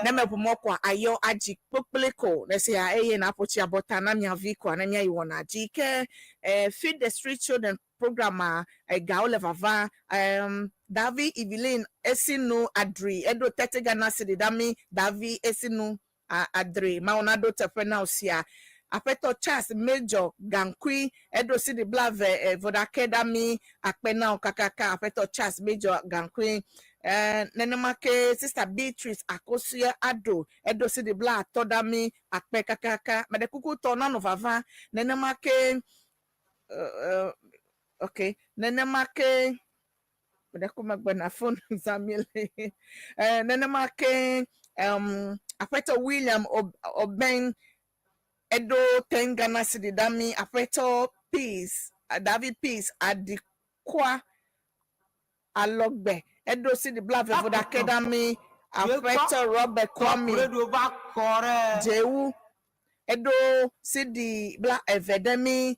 S1: ne mepumoko ayo aji popeleko ne se ya na apochi abota na mia viko na mia iwona ajike feed the street children program gaole vava Davi Evelyn Esinu Adri Edo Tete Ghana City Dami Davi Esinu Adri Maonado Tefena Osia Apeto Charles Major Gankui Edo City Blave Vodake Dami Akpena Okakaka Apeto Charles Major Gankui Nenemake Sister Beatrice Akosia Ado Edo City Bla Todami Akpekakaka Madekuku Tona Novava Nenemake okay Nenemake Madekuma phone Zamile Nenemake Apeto William Oben Edo Tengana City Dami Apeto Peace David Peace Adikwa Alogbe Edo City Blave Vodake Dami Apeto Robert Kwame Jewu Edo City Bla Evedemi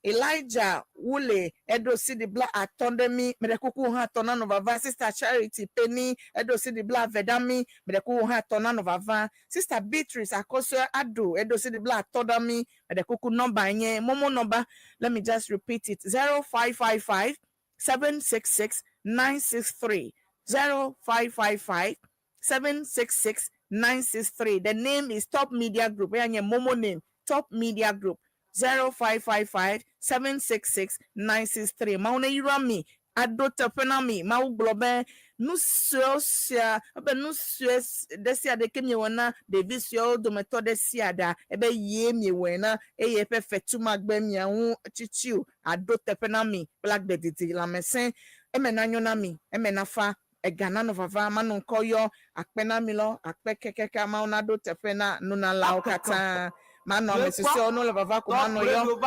S1: Elijah Wule Edo City Bla Atondemi Medekuku ha tona novava Sister Charity Penny Edo City Bla Vedami Medekuku ha tona novava Sister Beatrice Akoso Ado Edo City Bla Atodami Medekuku number nye Momo number let me just repeat it 0555 766 963 0555 766 963 the name is Top Media Group nye Momo name Top Media Group 0555 766 963 mauna yirami adota penami mau globe nusosia abe nusos desia de kemye wana de visio do metode siada ebe ye mi wena eye perfectuma gbemia hu chichiu adota penami black de didi la mesen emenanyo nami emenafa egana no vava manu koyo akpenami lo akpekekeka mauna do tefena nuna lao kata Mano Mrs. No Lava Kumano yo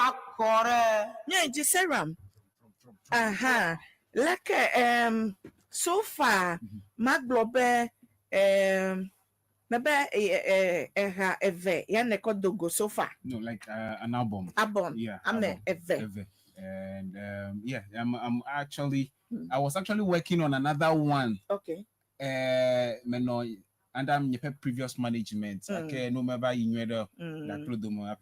S1: yeah, serum. Aha. Like so far Maglobe maybe eve ya neko dogo so far.
S3: No, like an album. Yeah.
S1: I'm eve.
S3: And yeah, I'm actually I was actually working on another one.
S1: Okay.
S3: Meno under my previous management, okay, no member in MEDA that Prodomo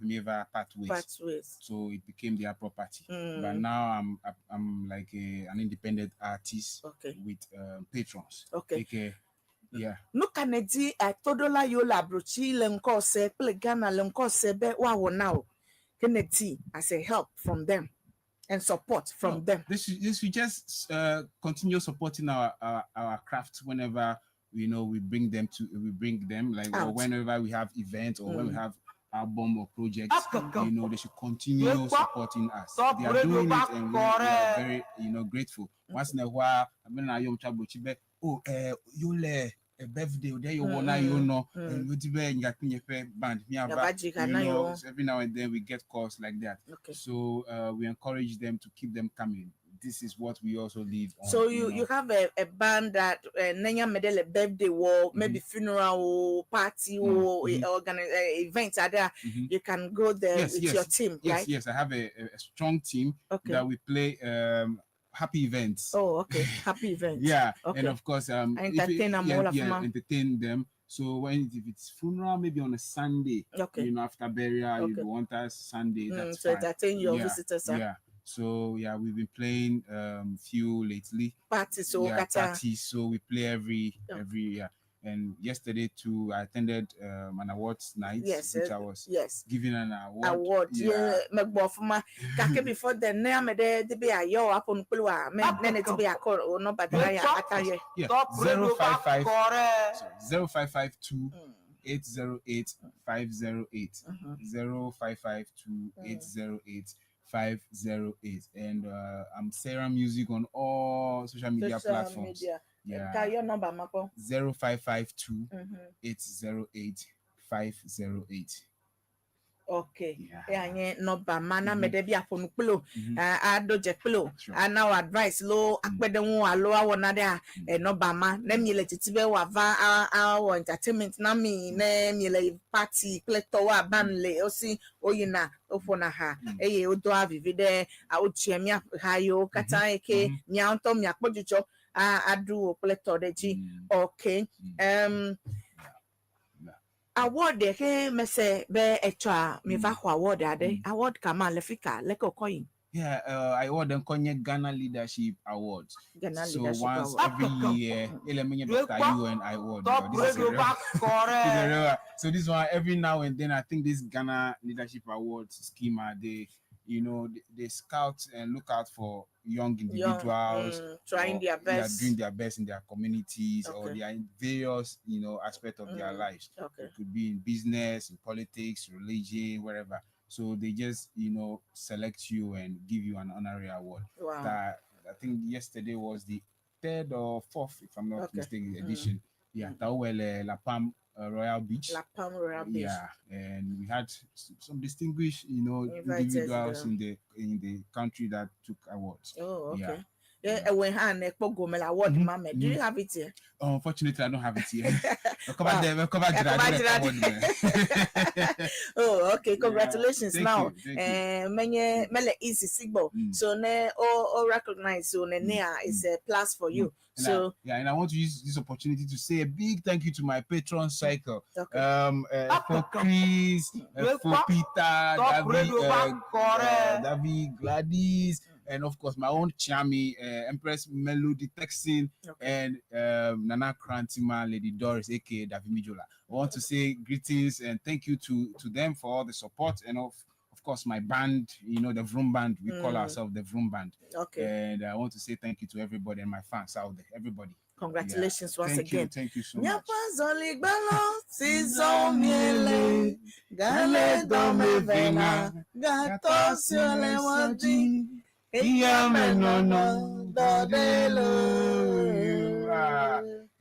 S3: pathways. So it became their property. But now I'm like an independent artist with patrons. Okay. Yeah.
S1: No Canadi Todola Yola Bruchi Lenkose, Plegana Lenkose be wow now. Kennedy as a help from them and support from them.
S3: This we just continue supporting our craft whenever we bring them like or whenever we have events or when we have album or projects, they should continue supporting us. They are doing it and we are very, grateful. Once in a while, I mean, I you'll a birthday, there you wanna, and we band. So every now and then we get calls like that.
S1: Okay.
S3: So we encourage them to keep them coming. This is what we also live on.
S1: So you have a band that Nenya Medele birthday or maybe funeral or party or events are there. You can go there with your team, right?
S3: Yes, I have a strong team that we play happy events.
S1: Oh, okay. Happy events.
S3: Yeah.
S1: Okay.
S3: And of course
S1: entertain them
S3: entertain them. So if it's funeral, maybe on a Sunday, after burial, you want us Sunday. That's
S1: so
S3: fine.
S1: entertain your visitors.
S3: Yeah. So we've been playing few lately.
S1: Parties,
S3: so we play every year. And yesterday too, I attended an awards night, which I was given an award.
S1: Before the name the be a yo upon Pulua, men to be a call or no, but I
S3: 0552 808 508 0552 808 508 and I'm Ceana Music on all social media platforms. Yeah.
S1: Your number, Marco.
S3: 0552 808 508.
S1: Okay. Yeah, number mana medebi upon pulo. Adoje pulo. And now advice low akbedemu aloa wonada no bama. Let me let it be our entertainment nami ne party pletowa banle osi oyina ofona ha. Odo avivide ochemia hayo kata eke nyanto mi akpojucho adu pleto deji. Okay. Award de me say be echa me va award ade award kama lefika leko coin.
S3: Yeah, I award them Ghana Leadership Awards. Once every year, Dr. UN award. So this one every now and then, I think this Ghana Leadership Awards schema, they scout and look out for young individuals
S1: trying their best,
S3: doing their best in their communities or their various aspect of their lives. It could be in business, in politics, religion, wherever. So they just select you and give you an honorary award.
S1: Wow.
S3: That I think yesterday was the 3rd or 4th, if I'm not mistaken, edition. Yeah, Tawele La Palm Royal Beach.
S1: La Palm Royal Beach.
S3: Yeah, and we had some distinguished, individuals in the country that took awards.
S1: Oh, okay.
S3: Yeah.
S1: When award, Mama, do you have it here?
S3: Unfortunately, I don't have it here.
S1: Oh, okay. Congratulations.
S3: Thank
S1: Now,
S3: you.
S1: mele easy sigbo. So ne o recognize so ne is a plus for you. So
S3: and I want to use this opportunity to say a big thank you to my patron cycle. For Chris, for Peter, David, Gladys. And of course, my own Chami, Empress Melody Texan, and Nana Krantima, Lady Doris, aka David Mijola. I want to say greetings and thank you to them for all the support, and of course my band, the Vroom Band. We call ourselves the Vroom Band.
S1: Okay.
S3: And I want to say thank you to everybody and my fans out there, everybody.
S1: Congratulations once again.
S3: Thank you so much.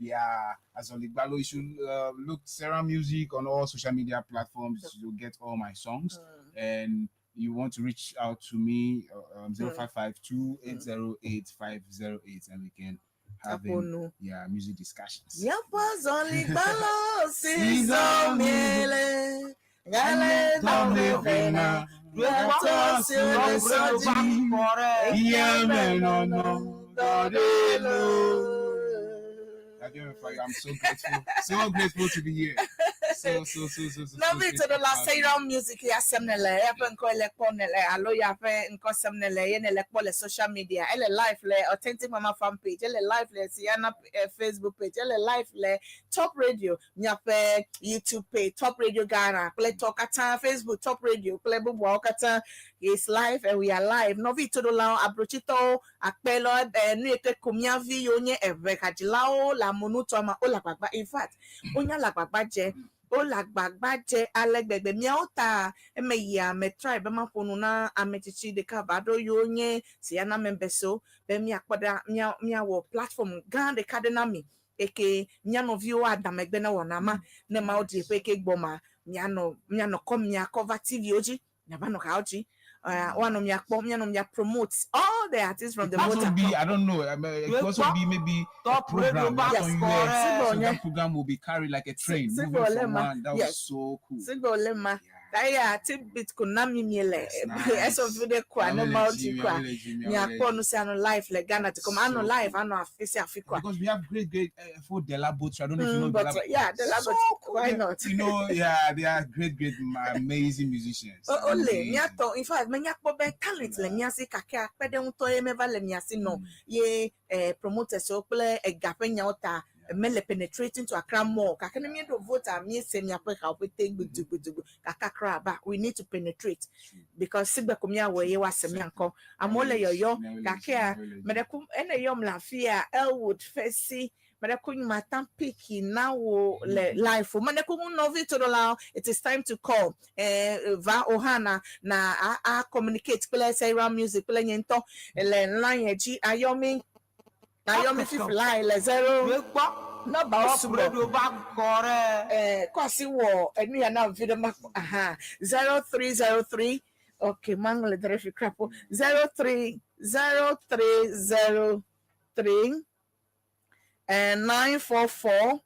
S3: Yeah, as Oligbalo, you should look Ceana Music on all social media platforms. You'll get all my songs. And you want to reach out to me, 0552 808 508, and we can have music discussions. I'm so grateful to be here. So.
S1: Love it to the last Ceana Music here. Semnele, happen koile ponele, alo ya happen nko semnele, ye nele pole social media, ele live le Authentic Mama fan page, ele live le Ceana Facebook page, ele live le Top Radio, nyape YouTube page, Top Radio Ghana, play talk ata Facebook Top Radio, play bubu kata It's live and we are live. Novi todo lao abrochito akpelo nueke kumia vi yonye evekajilao la monuto ama ola gbagba. In fact, onya la gbagba je ola gbagba je alegbegbe miauta eme ya me try be ma ponu na ametichi de kabado yonye Ceana membeso be mi akpada mia wo platform gan de kadenami eke miano view adamegbe na wonama ne ma odi peke gboma miano kom mia cover TV oji nyabano ka oji one of mia promote all the artists from the
S3: It
S1: motor.
S3: could be, I don't know. It could also be maybe a program that's on US. So that program will be carried like a train moving from one. That was so cool.
S1: Sigolema. Daya tidbit kunami miele. Eso video kwa no multi kwa. Mi akonu se ano live le Ghana to come ano live ano afisi afikwa.
S3: Because we have great for Della Boats. I don't know if you know
S1: but
S3: Della.
S1: Yeah, Della
S3: so
S1: Boats.
S3: Cool.
S1: Why not?
S3: You know, yeah, they are great, amazing musicians.
S1: Ole, miato. In fact, menya pobe talent le miasi kake akpede unto ye meva le miasi no. Ye promoter so ple egape nyauta. Mele penetrating to Accra more. Kakene mi do vote a mi se mi ape ka opete gbudu kakakra ba. We need to penetrate because sigbe kumia we ye wasemi anko. Amole yoyo kakea medeku ene yom la fia Elwood Fesi medeku matan piki na wo le life. Medeku novi to la. It is time to call va ohana na a communicate play say around music play nyento le line ji ayomi fifi line le 0 no ba subo kwasi wo enu ya na video ma 0303 okay mangle drive crapo 0303 and 944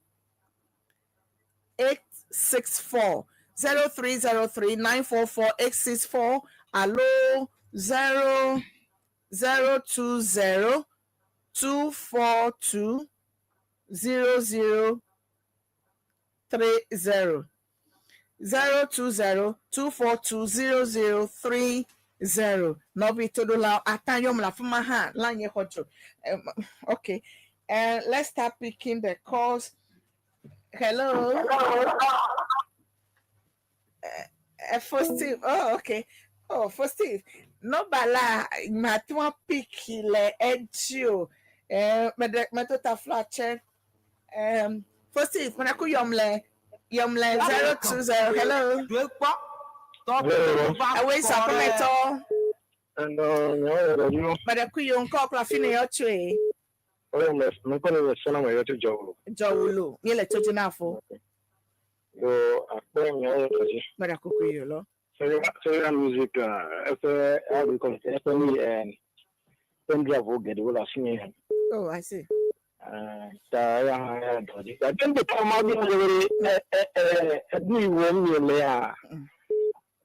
S1: 864 0303 944 864 allo 0020 242 0030 020 242 0030 Novi todo la atanyom la fumaha lanye hoto. Okay, let's start picking the calls. Hello. For Steve. Oh, okay. Oh, for Steve. No bala matwa piki le edjo. Metota flatche. For Steve, when I call yomle 020. Hello. Away supplemental.
S4: And
S1: But I could you call Clafine your tree.
S4: oh, my colleague was son of my to Joe.
S1: Jowulu. Yele totinafo.
S4: So I bring your
S1: But I could you lo.
S4: so music after I will confess me and then drive will get all singing.
S1: Oh, I see.
S4: I think the come out very one year.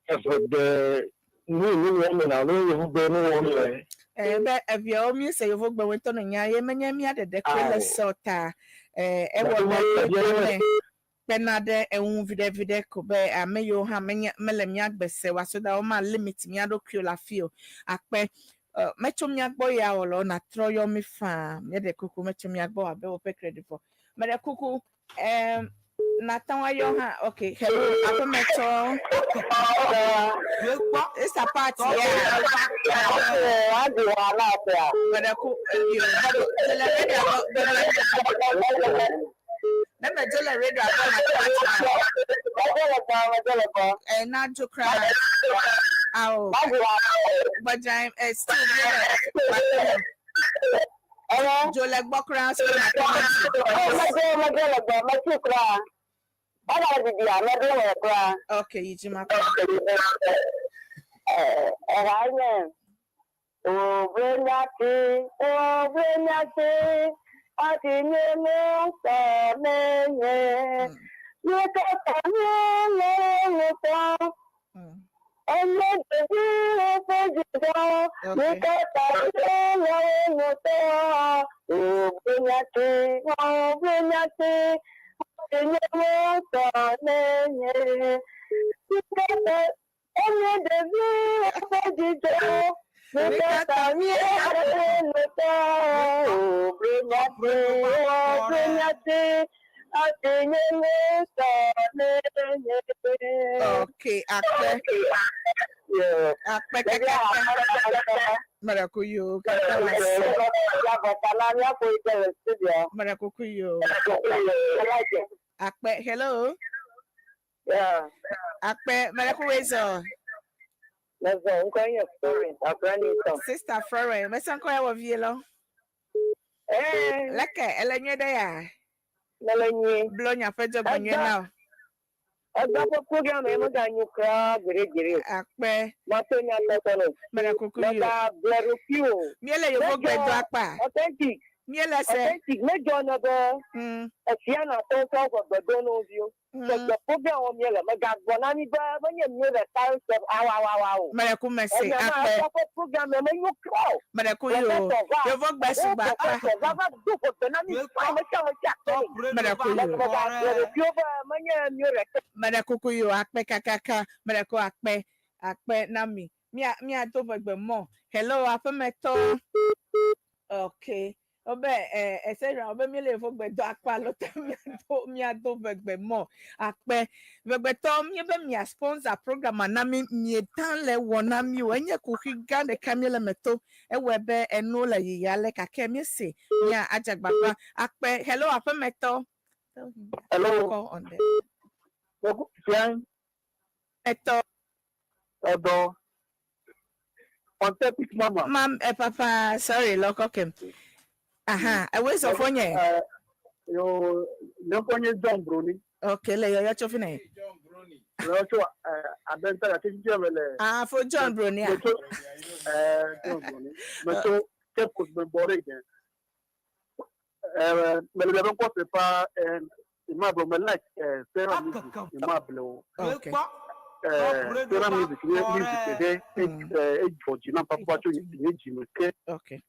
S4: The new woman, I know you've been one.
S1: But if you owe me say you've been with on Yamania, the Quilla Sota, Benade, and Vide Cobe, and Mayo Hamania Melamiak Besse, was so that my limit miado cula feel. Akpe Mechomiak boy or na throw your me farm, yet the cuckoo Mechomiak boy, I will pay credit for. But a cuckoo, Nathan, okay, hello, Upper Metro. It's a party, yeah. But I cook you. Let me tell a radio and not to cry. Oh, but I'm still there. Jola Bokra, okay, you Jim.
S5: Oh,
S1: okay, actor. Akpe kaka. Maracuyo. Maracuyo. Akpe, hello.
S5: Yeah.
S1: Akpe, Maracuyo.
S5: Let's go. I'm going to
S1: Sister Florence, me sanko ya wavielo. Leke, elenye de ya. Blonya fejo gbenye now.
S5: Agba program e mo ga nyu kra gere.
S1: Akpe.
S5: Matonya lekono.
S1: Maracuyo.
S5: Daa Authentc.
S1: Miele yo vogbe do akpa.
S5: Authentic.
S1: Miele se.
S5: Authentic. Mejo na be. Ceana tonto go do no view. The program o miele me ga gbona ni ba nye miele time step awa.
S1: Maracuyo mesi akpe.
S5: Program e mo nyu kra.
S1: Maracuyo. Yo vogbe suba. Maracuyo akpe kakaka. Maracuyo akpe nami. Mia to vogbe mo. Hello, afemeto. Okay. Obe esera obe mi le vogbe do akpa lo te mia do vogbe mo akpe vogbe to mi be mi sponsor program na mi tan le wona mi o enye ku higa de kamele meto ewebe enu le yiyale kake mi se mia ajagbagba akpe hello afemeto.
S5: Hello.
S1: On there. Eto
S5: Daa Authentc Mama.
S1: Mam papa sorry loko kem. Aha, I was of one year.
S5: Yo, no one is John Bruni.
S1: Okay, le yo chofine.
S3: John Bruni.
S5: Also, Adenta, I think you
S1: Ah, for John Bruni.
S5: John Bruni. But so, kept with the body again. But we don't go to Imablo, like Sarah Imablo.
S1: Okay.
S5: Sarah music today, Georgina Papa,
S1: Okay.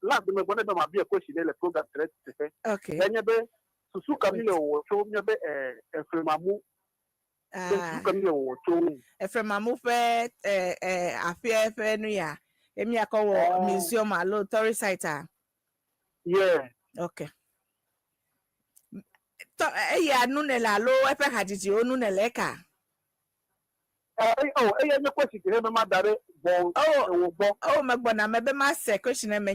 S5: Last me one of my be a question the program threat.
S1: Okay.
S5: Then you be Susuka Milo, so you be a Fremamu. Susuka Milo, so
S1: From a move, a fair fenua. Emi ako museum a low Tory site.
S5: yeah.
S1: Okay. Ya nunela lo efe hajiji o nuneleka.
S5: I question to my daddy.
S1: Oh, Magbona, maybe my question me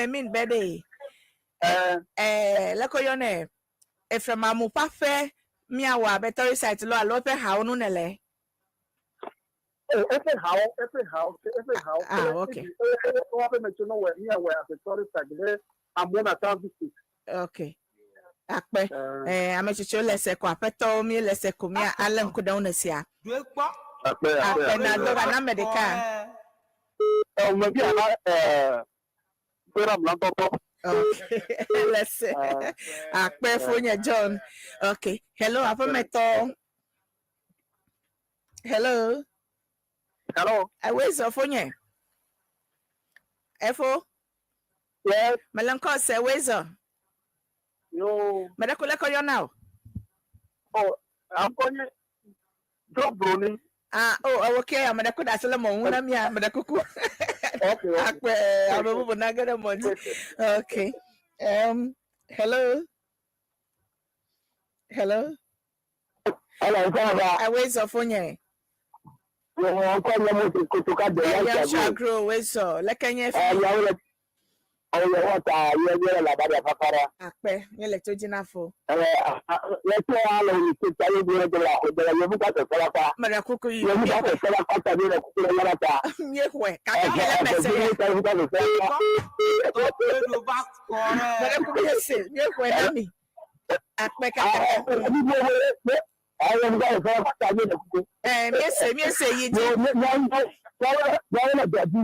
S1: mean bede. Leko yone. If from a mupafe, miawa better site lo alope ha nunele.
S5: Every house.
S1: Ah, okay.
S5: I'm going to
S1: Okay. Akpe, amechicho lese kwa peto mi lese kumia alem kuda unesia. Akpe na doga na medika.
S5: Maybe
S1: Okay, let's say. Akpe Fonya John. Okay, hello, Afameto. Hello.
S5: Hello.
S1: I wait for Fonya. Efo.
S5: Yes.
S1: Melanco say wezo.
S5: No.
S1: Medakule ko now.
S5: Oh, I'm going to drop Bruni.
S1: Okay. I'm gonna put that Solomon. Una mia, medakuku.
S5: Okay.
S1: Akpe, abubu na gada money. Okay. Hello.
S5: Hello,
S1: I wait for Fonya.
S5: I'm going to
S1: shall grow wezo. Lekanye. Akpe, yele tojinafo.
S5: Let's say all of you take you do the
S1: Marakuku you. Yehwe, kakele mese. Yehwe nami. Akpe kakele.
S5: I am going to
S1: Miese yidi.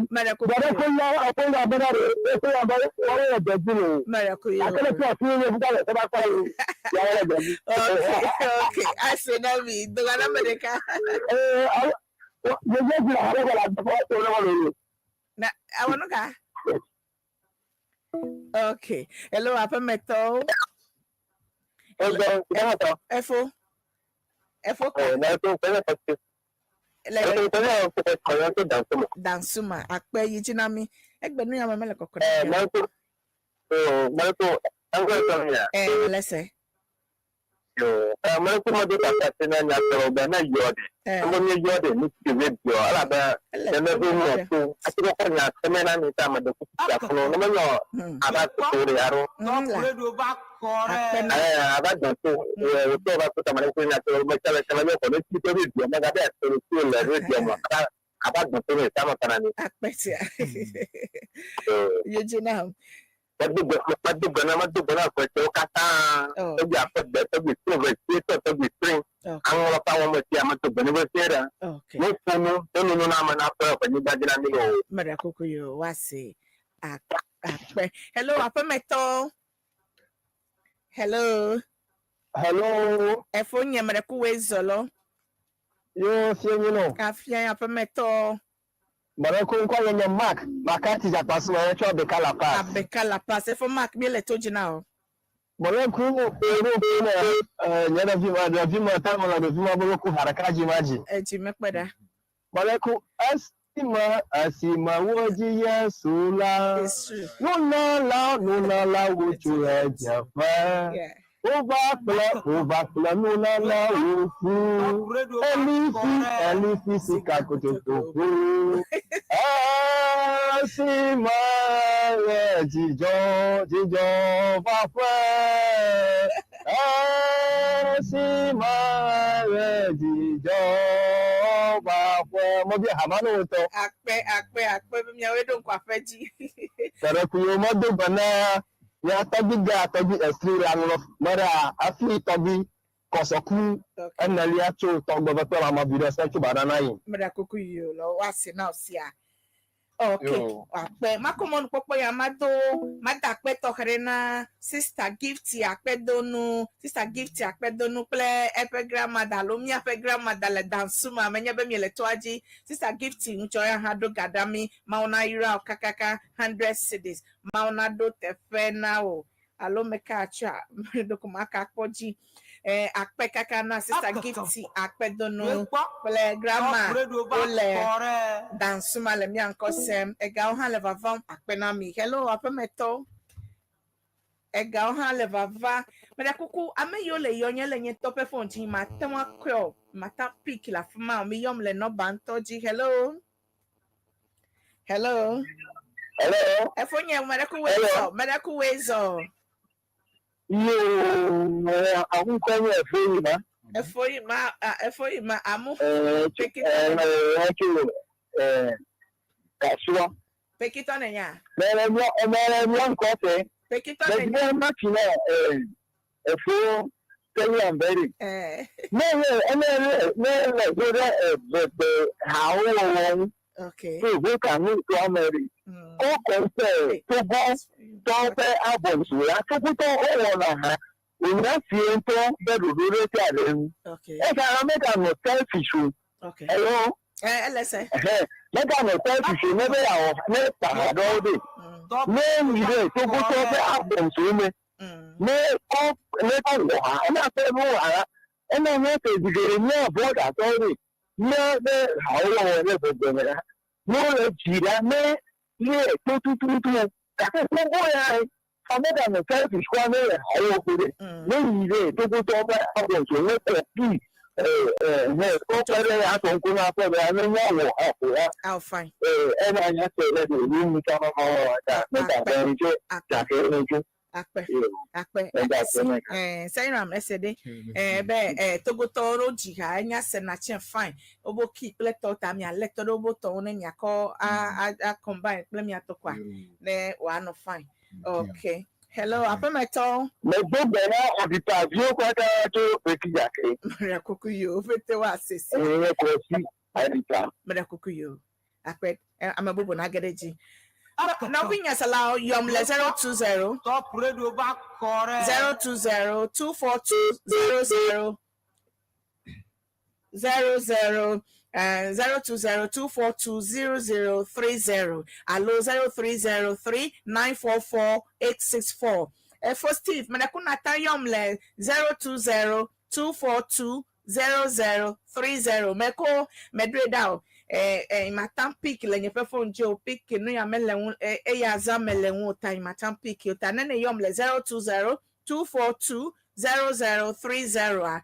S1: Marakuku. Okay. I say no me. Do I America? Na I want to go. Okay. Hello, Apameto. Efo. Dansuma akpe yijinami egbenu ya mamele kokoro let's say
S4: American do Katina National Yodi. When you Yodi, need to read your other. And every more too. I think I can Ceana in time of the no, about the arrow.
S2: Tọ́pùrẹ́dù bá kọ́ rẹ̀.
S4: About the two. We told us to American National Mechanical for the people with your mother to the about the thing is some
S1: Eugene.
S4: But the Ganama to Gana for Tokata, to be a put that to be to be spring. I'm all of our Matiama to Benevacia.
S1: Okay.
S4: No, no, after when you got it.
S1: Maracuyo, wasi. Hello, Apameto. Hello.
S4: Hello.
S1: Efonya Maracuwe Zolo.
S4: You see, you know.
S1: Afia Apameto.
S4: Marco, calling your Mark. Mark is a person I show the color pass.
S1: Abekala pass. If Mark be let you now.
S4: Marco, never view the view time on the view of Marco Harakaji Maji.
S1: Ejimekbeda.
S4: Marco, Asima, Wojia, Sula. No, la, would you have Jaffa? Overflow, no, la, Elifi, Sika, Koto. Asima, Jijo, Papa. Asima, Jijo, Papa. Mobi Hamano.
S1: Akpe, me away don't quafeji.
S4: Tarakuyo Modo Bana. Ya tobi estri lang mara afi tobi kosoku enali acho togbo beto ma bi de search banana yin
S1: mara kukuyo lo wasi na osia. Okay. Akpe makomon popo ya mado madakpe tohrena sister gift akpe donu ple epigram da lo mi epigram da le dansuma menye be mi le toaji sister gift nchoya hado gadami mauna ira kakaka 100 cedis mauna do tefena o alo meka acha do kumaka poji akpe kaka na sister gift akpe donu ple grandma ole dansuma le mi anko sem ega o han le vavam akpe na mi hello apemeto ega o han le vava mera kuku ame yo le yonye le nye tope phone ji ma tema kro mata pick la fuma mi yom le no bantoji hello efonye mera ku wezo
S4: Yo, I'm going
S1: efoyi ma amu
S4: Kasua.
S1: pekito nenya
S4: Mere coffee.
S1: pekito
S4: There's
S1: nenya
S4: no much a full tell I'm very. How
S1: okay
S4: we can move to America. Go compare to boss, top albums. We are to put on we not feeling to the
S1: okay
S4: if I make a selfish.
S1: okay
S4: Hello.
S1: let's say
S4: Make a selfish. Never our next all day. No, you to put on albums. No, and I said, no, and I want to get more brother. Sorry. No, how long no, Gina, me, yeah, two. That's no boy. I'm not a selfish one. I will it. No, you to go to albums. Let it be.
S1: I'll find
S4: And I just say, let me room come
S1: akpe sayram esede be togotoro jiha anya se na chen fine obo keep letter ta mi letter obo to ne nya ko a combine let me atokwa ne one of fine okay hello apemeto
S4: me go bena odita bi o kwata to pekijake
S1: mara kukuyo fete wa sisi
S4: ko si adita
S1: mara kukuyo akpe amabobo na gadeji now we just allow yom le 020
S2: Tọ́pùrẹ́dù bá kọ́ rẹ̀.
S1: 020 242 00 020 242 0030 allo 0303 944 864 for Steve menakuna tayom le 020 242 0030 meko medredao matam pick le nyepe phone jo pick no ya melewun ya za melewun ta matam pick ta nene yom le 020 242 0030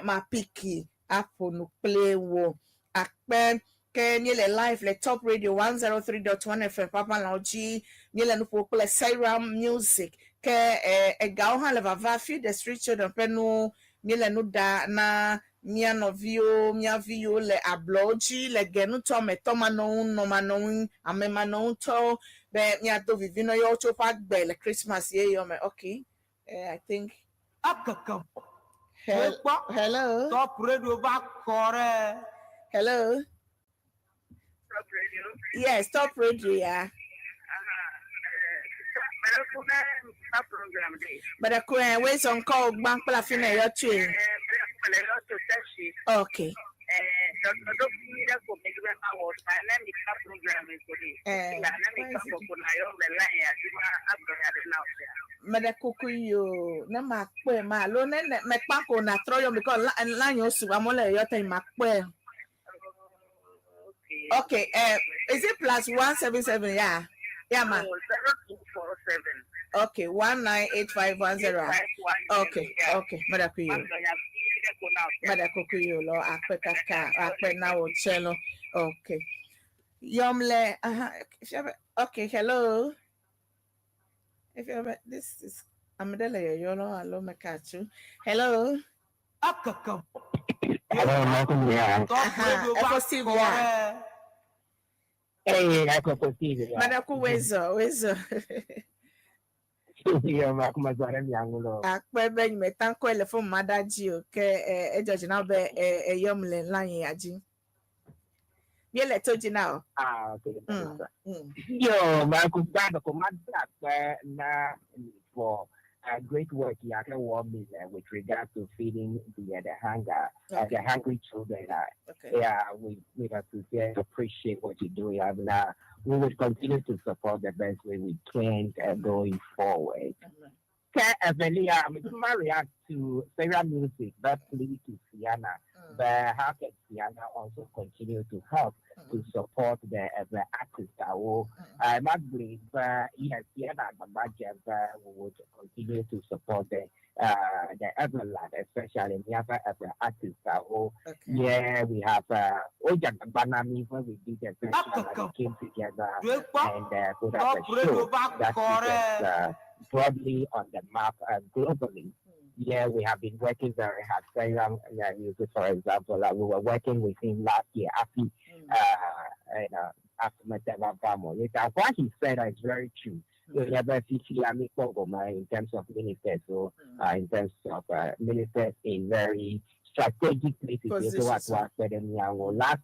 S1: ma piki apo no play wo akpe ke ni le live le top radio 103.1 FM papa la oji ni le no play Siram music ke e ga o ha le va feed the street children pe no ni le no da na mia novio mia vio le abloji le genu to me to manon amema to be mia do vivino yo cho pak be le Christmas ye yo me okay I think
S2: Akaka.
S1: hello
S2: Top radio back correct.
S1: hello
S5: Top radio.
S1: yes top radio yeah
S5: Program day.
S1: but the queen we some call bank pla fina yo twi okay Meda kukuyo na makwe ma lo ne me pako na troyo because la yo su amole yo time makwe okay is it plus 177 yeah ma
S5: 0247
S1: okay 198510 okay meda kukuyo lo akpe kaka akpe na o chelo okay yomle okay hello if you this is Amedele Yolo hello Makachu hello
S2: Akaka.
S4: Hello, Malcolm. Yeah.
S2: Top radio back correct.
S4: Hey, I can proceed.
S1: Madaku wezo
S4: Yeah, Malcolm, my brother, young.
S1: akpe ben me tanko ele fo madaji o ke ejoji na be yomle line aji yele toji now
S4: Okay. Yo, Malcolm, that command na for great work here at Warming with regard to feeding the hunger, the hungry children.
S1: okay
S4: Yeah, we appreciate what you're doing. And we will continue to support the best way we can going forward. Evelia, I'm react to Sarah music, but please to Ceana. But how can Ceana also continue to help to support the artists? I must believe, yes, Ceana and budget we would continue to support the Everland, especially the other artists. Yeah, we have Ojan Banami when we did the festival, we came together and put up a show that is broadly on the map globally. Yeah, we have been working very hard. Sayram music, for example, we were working with him last year after MEDA. What he said is very true. We never see in terms of ministers, so in terms of ministers in very strategic places. Last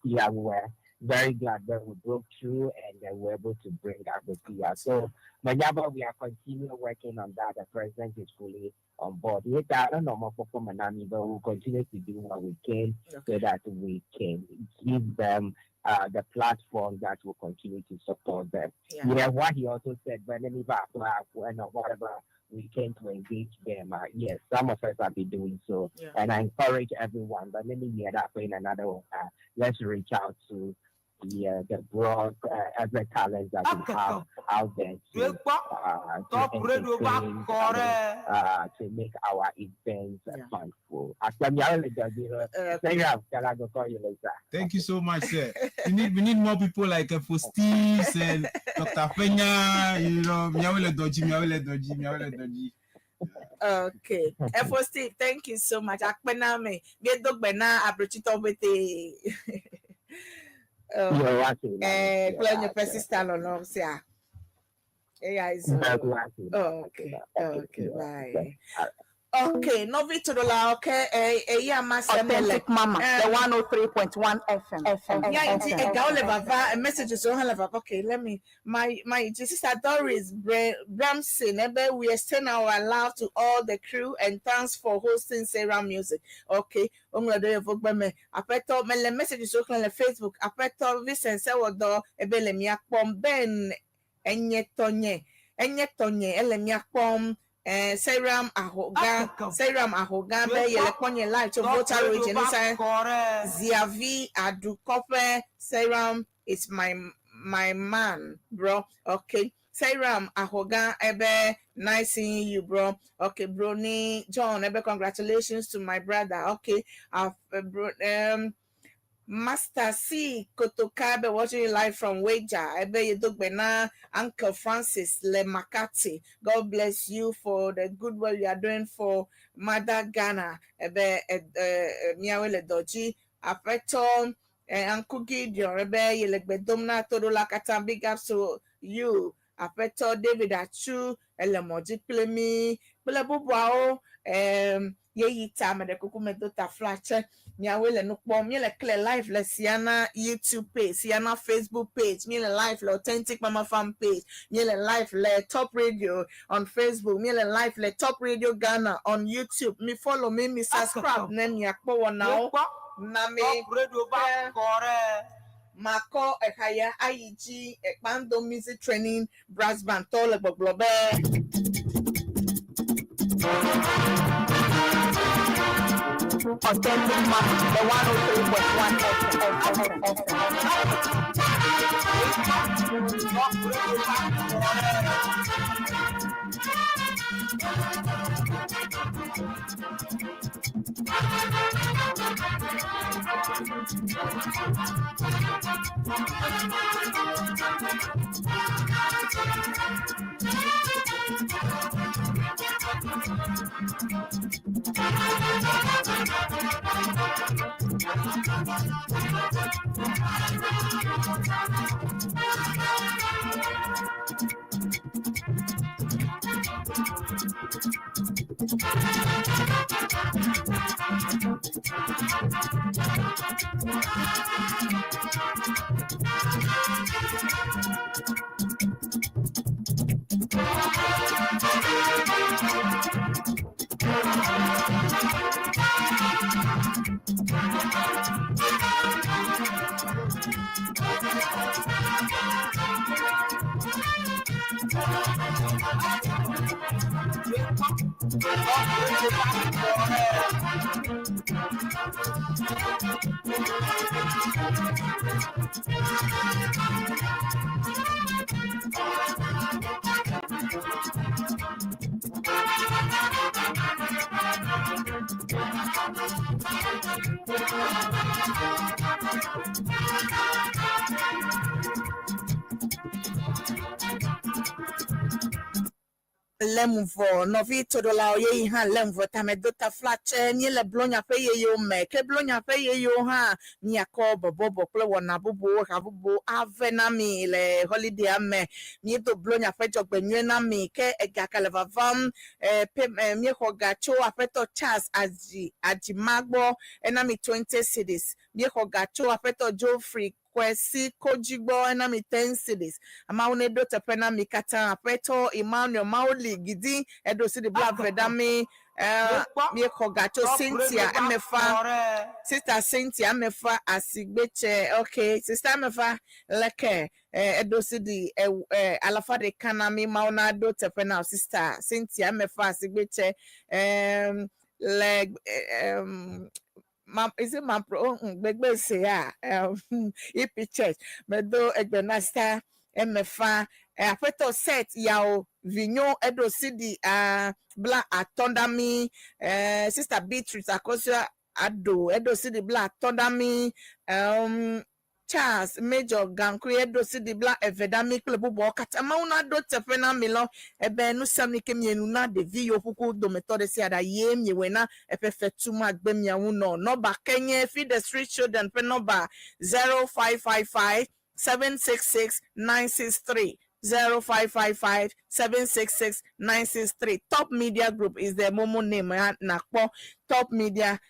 S4: year we were very glad that we broke through and were able to bring out the PR. So, Manyaba, we are continuing working on that. The president is fully on board. I don't know more for Manami, but we'll continue to do what we can so that we can give them the platform that will continue to support them. Yeah, what he also said, but then whatever we can to engage them. Yes, some of us have been doing so, and I encourage everyone. But let me hear that in another one. Let's reach out to the broad other talents that we have out there to make our events fun.
S3: Thank you so much, sir. We need more people like Fostis and Dr. Fenya, you know, miawele doji.
S1: Okay. Steve, thank you so much. Akpena me. Get dog bena abrechito bete. Plan your persistent on no sia. Okay, bye. Okay, Novi to the la. Okay,
S6: Authentic Mama, the 103.1 FM.
S1: Yeah, a message is on level. Okay, let me. My sister Doris Bramson. We extend our love to all the crew and thanks for hosting Sarah Music. Okay, me. Apeto me le message is on Facebook. Apeto Vincent Sewodo ebele mi akpom Ben enyetonye ele mi akpom. Seram ahoga be yele ponye live to voter region Ziavi Adukope Seram is my man bro. Okay, Seram ahoga ebe Nice seeing you, bro. Okay, Brony John, congratulations to my brother. Okay, Master C Kotokabe watching you live from Waja. I bet you do bena Uncle Francis Le Makati. God bless you for the good work you are doing for Mother Ghana. I bet Miawele Doji. Afeto Uncle Gideon. I bet you like Bedomna Todola Katan. Big ups to you. Afeto David Achu. Elemoji Plemi. Belebubuao. Ye time the kukumedota flash. Miawele no pom le clear live le Ceana YouTube page, Ceana Facebook page, le live le Authentic Mama fan page, le live le Top Radio on Facebook, le live le Top Radio Ghana on YouTube. Me follow me subscribe nen yakpo now. Na me Mako Ekaya IEG Ekpando Music Training Brass Band Tole Boglobe.
S6: Authentic Mama, the 103.1
S1: Lemvo novi todola ye ha lemvo tamedota flache ni le blonya fe ye yo me ke blonya fe ye yo ha ni akobo bobo ple wona bubu ha bubu avena mi le holiday ame ni to blonya fe jogbe nwe na mi ke egakale vavam mi hogacho afeto chas aji magbo ena mi 20 cities mi hogacho afeto Joffrey Kwesi Kojigbo ena mi 10 cities ama unedo tepena mi kata apeto Emmanuel Mauli gidi edo si the black vedami mi kogacho Cynthia emefa sister Cynthia emefa asigbeche. Okay, sister emefa leke edo si the alafa de kanami mauna do tepena sister Cynthia emefa asigbeche is it my pro big say church medo egbenasta emefa afeto set yao vinyo edo city bla atondami sister Beatrice akosia ado edo city bla atondami Charles Major Gankri edo city bla evedami club bo katama una do tefena milo ebe nu samni kemienu na de video puku do metode si ada yem yewena efefetuma agbemia uno no ba kenye feed the street children pe number 0555 766 963 0555 766 963. Top Media Group is the Momo name nakpo Top Media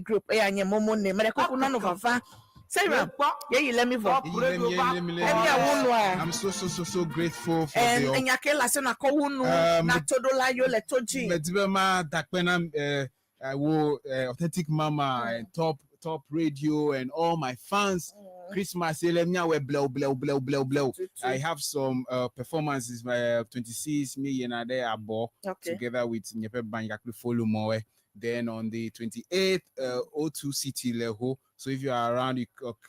S1: Group anye Momo name rekoko none of afa. Sarah, yeah, you let me vote.
S3: I'm so grateful for
S1: and yakela so na kowunu na todola yo le toji.
S3: Medibema dakpena Authentic Mama and Top Radio and all my fans. Christmas blow. I have some performances 26 million there abo together with Nyepe Banya follow more. Then on the 28th, O2 City Leho. So if you are around, you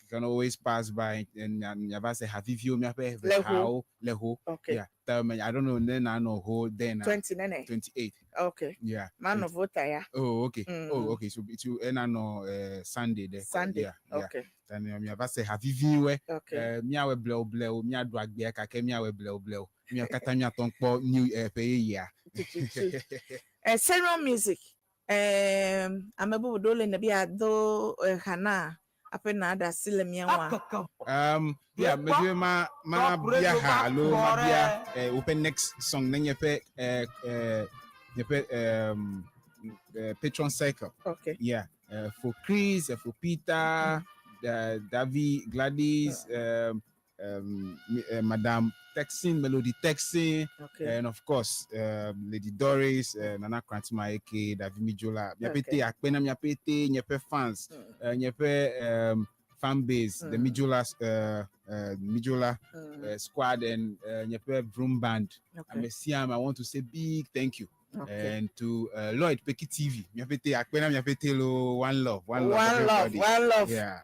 S3: can always pass by and say Havivio Leho.
S1: Okay.
S3: Yeah. I don't know. Then I know who. Then
S1: 28.
S3: Okay. Yeah.
S1: Man of voter, yeah.
S3: Oh, okay. Oh, okay. So it will end on Sunday there.
S1: Sunday.
S3: Yeah.
S1: Okay.
S3: Then me say Havivio.
S1: Okay.
S3: Me awe blow. Me adwa gbe kake me awe blow. Me akata me atonpo new year.
S1: Serial music. Amebu dole na bia do hana apena da silemianwa.
S3: Yeah, maybe ma bia hello ma bia open next song then you patron cycle.
S1: Okay.
S3: Yeah, for Chris, for Peter, Davy, Gladys, Madame Texin, Melody Texin,
S1: okay.
S3: And of course, Lady Doris, Nana Krantima Eke, David Mijola, Nyapete, Akpena Nyapete, Nyepe fans, Nyepe fan base, the Mijola squad, and Nyepe Vroom Band.
S1: Okay.
S3: I want to say big thank you.
S1: Okay.
S3: And to Lloyd Peki TV, one love. Yeah.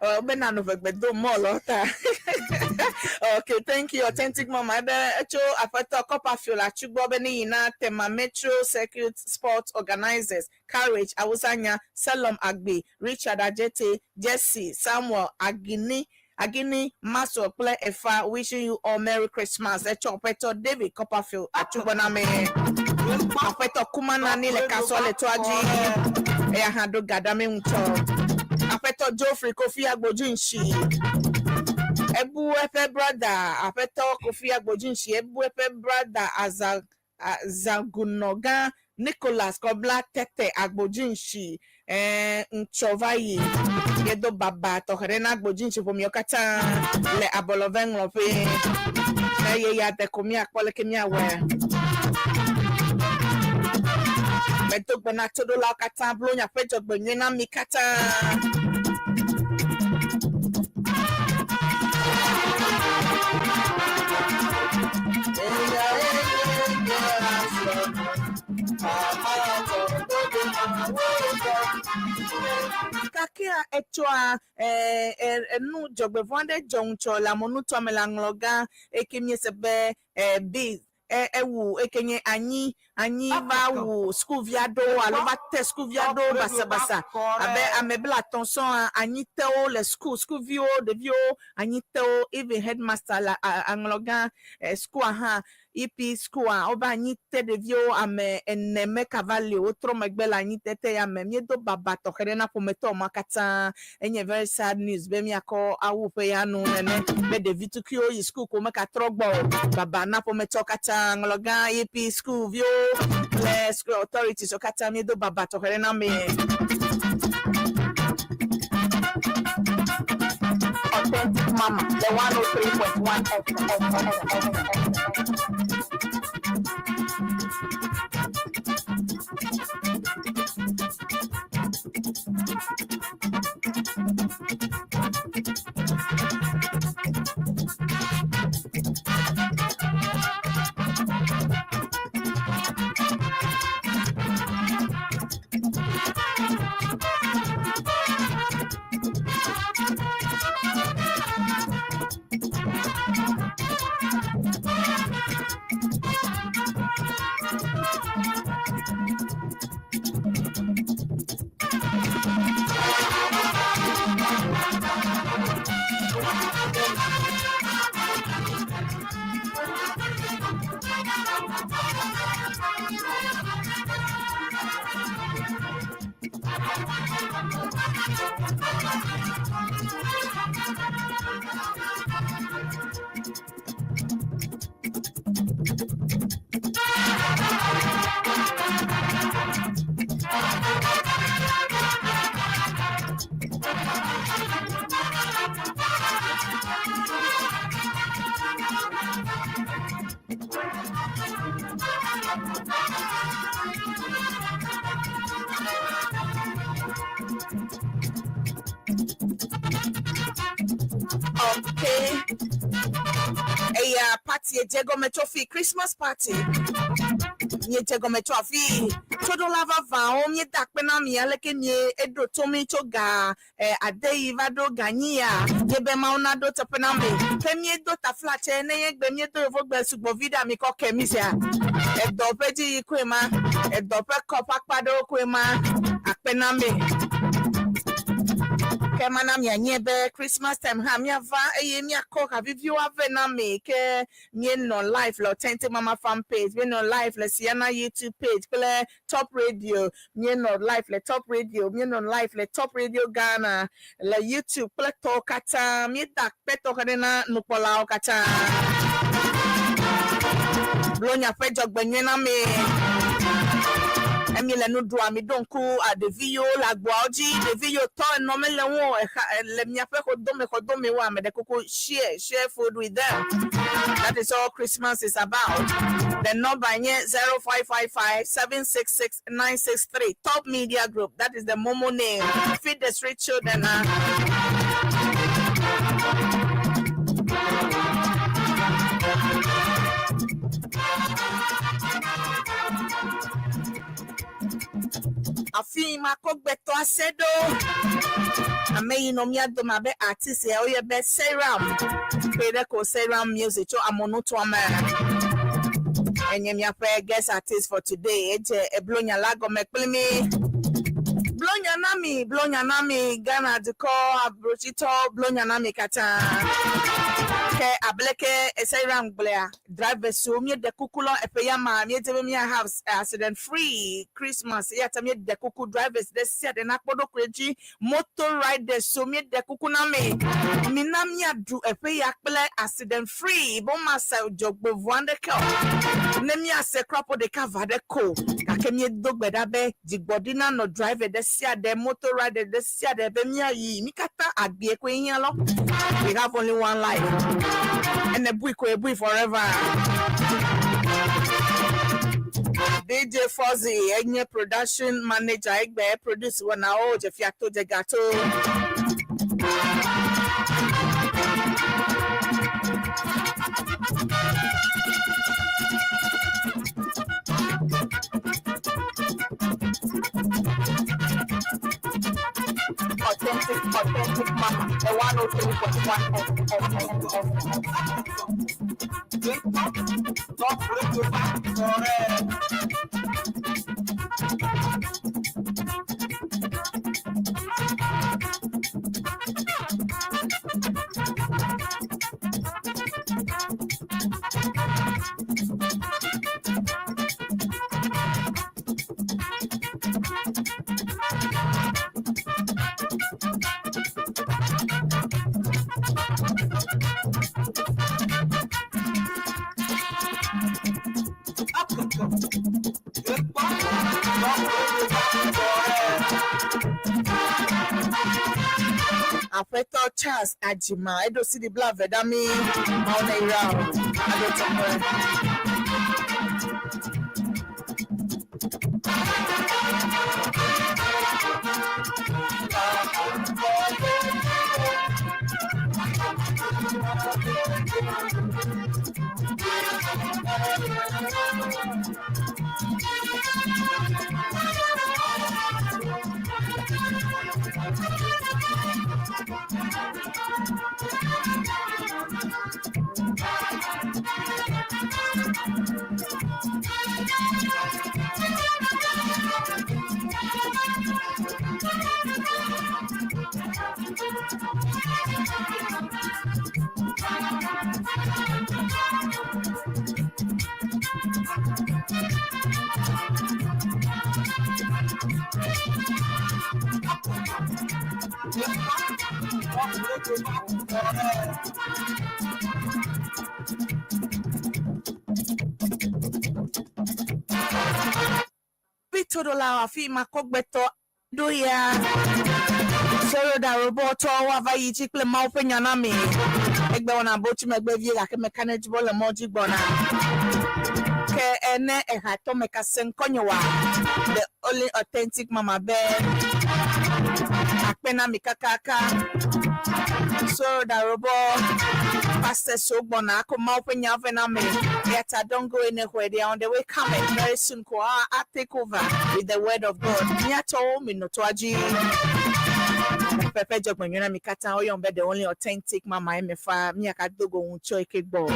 S1: Okay, thank you, Authentic Mama. After Copperfield, Chubobeni Ina, Tema Metro Circuit Sports Organizers, Courage, Awusanya, Salom Agbi, Richard Ajete, Jesse, Samuel Agini, Master Play Efa, wishing you all Merry Christmas. Peto David Copperfield, Achuboname, Peto Kumana Nile Kasole Toaji, Ehado Gadame Unto, Peto Joffrey Kofi Agbojinshi, Ebu Efe brother, Peto Kofi Agbojinshi, Ebu Efe brother, Zagunoga, Nicholas Kobla Tete Agbojinshi, Nchovayi, Yedo Baba, Toherena Agbojinshi from Yokata, Le Aboloven Lope, Naya de Comia Qualekemia where. Beto Benato la Cata, Blonia Peto Benina Mikata. Kakia etwa nu jogbe vande joncho la monuto melangloga ekemie sebe biz ewu ekenye anyi ba wu school viado aloba te school viado basa abe amebla attention anyi teo le school vio de vio anyi teo even headmaster la angloga school ha EP school oba anyi te de vio ame eneme cavalli otro megbela anyi tete ya memiedo baba to herena pometo makata enye very sad news be mi ako awu pe ya nu nene be de vitukio yi school ko meka trogbo baba na pometo kata angloga EP school vio le school authorities okata miedo baba to herena me
S6: Authentic Mama, the 103.1 FM.
S1: Okay. A party, a Jego Metrofi Christmas party. nye tegome trophy todo lava va o nye dakpena mi aleke nye edo tomi choga adei vado gania yebe mauna do topena mi kemie do ta flache ne ye gbe mi do vo gbe sugbo vida mi ko kemi sia edo peji kwema edo pe kopakpado kwema akpena mi Kemana mi anyebe Christmas time ha mi ava eye mi akoka vivio ave na me ke mi no live lo Authentic Mama fan page mi no live le Ceana YouTube page play Top Radio mi no live le Top Radio mi no live le Top Radio Ghana le YouTube play to kata mi dak peto kadena nupola kata blonya fejo gbenye na me Emi le no do ami donku a de video la gwaoji de video to no me le won le mi ape ko do me wa me de koko share food with them. That is all Christmas is about. The number nye 0555-766-963 Top Media Group. That is the Momo name. Feed the street children. Afi ma kogbeto asedo ameyi no mi ado ma be artist e oye be seram pede ko seram music to amonu to ama enye mi ape guest artist for today eje eblonya lago mekplimi blonya nami Ghana diko abrochito blonya nami kata ke ableke seram glea drive so mi de kukulo epeya ma mi tebe mi house accident free Christmas yata mi de kuku drivers de sia de nakpodo kreji motor riders so mi de kuku na me na mi adu epeya kple accident free bo ma sa jogbo vande ko ne mi ase krapo de cover de ko ka ke mi dogbeda be jigbodina no driver de sia de motor rider de sia de be mi ayi mi kata agbe ko yin lo we have only one life and a boy forever. DJ Fozzy, Enye production manager, Egbe produce one now, Jefiato de Gato. Authentic Mama, the 104.1. Afeto Charles Ajima, I don't see the blood vedami all day round. Bitodola afi makogbeto doya soro da roboto wava yichi kle ma openya na me egbe wona bochi megbe vie ga ke mechanic bole moji gbona ke ene ha to meka senkonyowa the only Authentic Mama be akpena mikakaka soro da robot Pastor Sobona, come up in your venom. Yet I don't go anywhere. They are on the way coming very soon. I take over with the word of God. Nyato, Minotwaji. Pepe Jogman, you know, Mikata, or yon bed the only authentic mama, MFA, Miakadogo, Choy Cake Ball.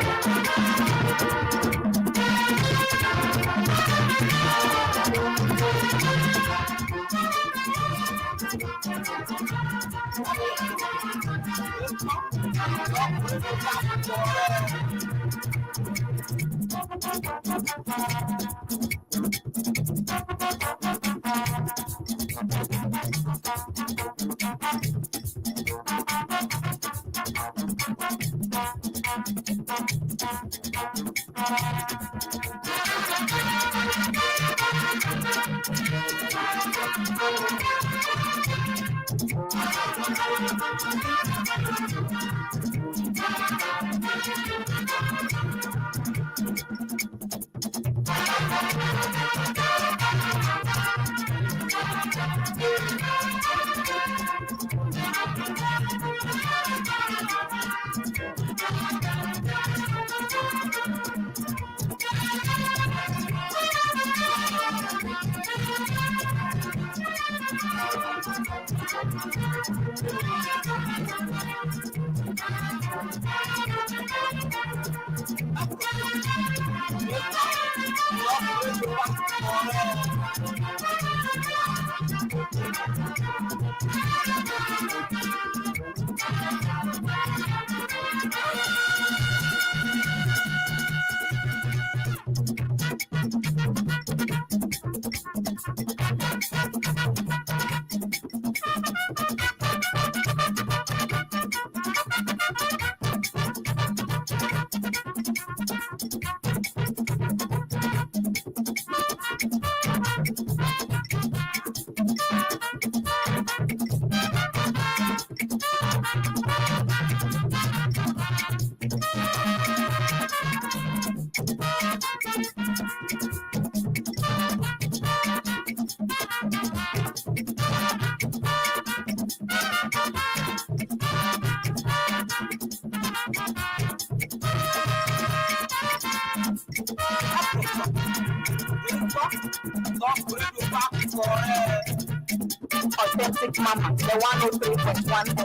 S1: Authentic Mama, the 103.1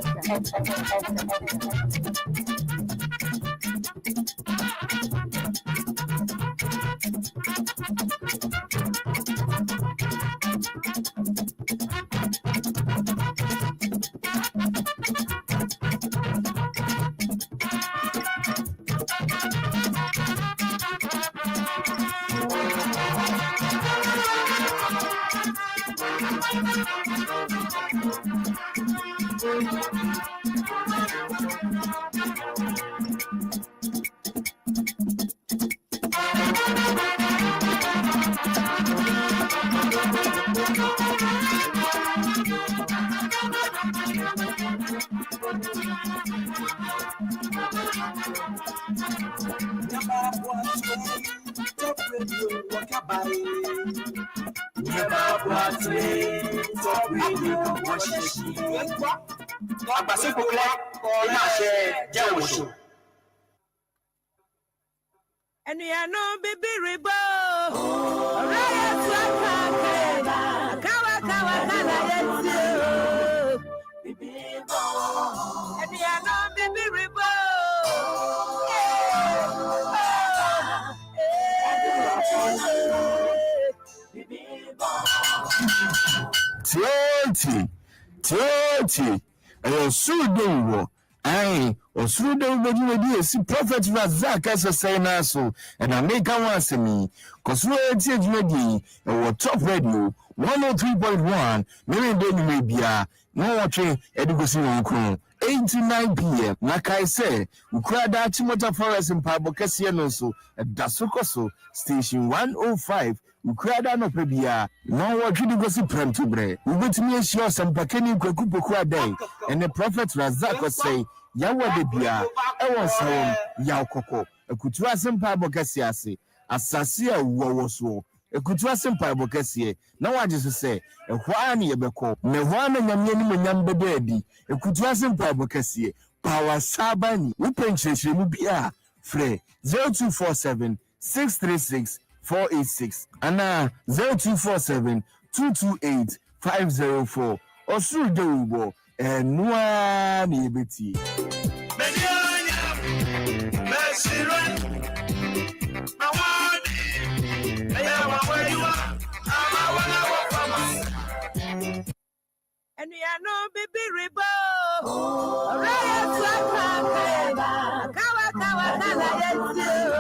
S1: and we are no baby ribo. Raya swaka, kawa and we are no baby ribo.
S7: Toti, and so Aye, or through the video, see Prophet Razak as a Ceana so, and I make a once me, cause we're ready, and we're top radio 103.1, maybe then may be a no watching education on Chrome. 8 to 9 p.m. Like I say, we cried out Timothy Forest in Pablo Cassiano at Dasukoso, station 105. We cried out no pebia, no watching the gossip prem to bread. We went to me sure some Pakeni Kukupo day, and the prophet Razak was say, Yawa de Bia, I was home, Yaw Coco, a Kutuasan Pablo Cassiasi, Asasia Wawaso, ekutu asempa ebokese na waje so se ehwa na yebekọ me hwa na nyame ni manyam bedadi ekutu asempa ebokese power sabani upenchechire mu bia frɛ 0247 636 486 ana 0247 228 504 osuru de ubo enua na yebeti
S1: and we are no baby ribo. Alright, kawa kawa kawa kawa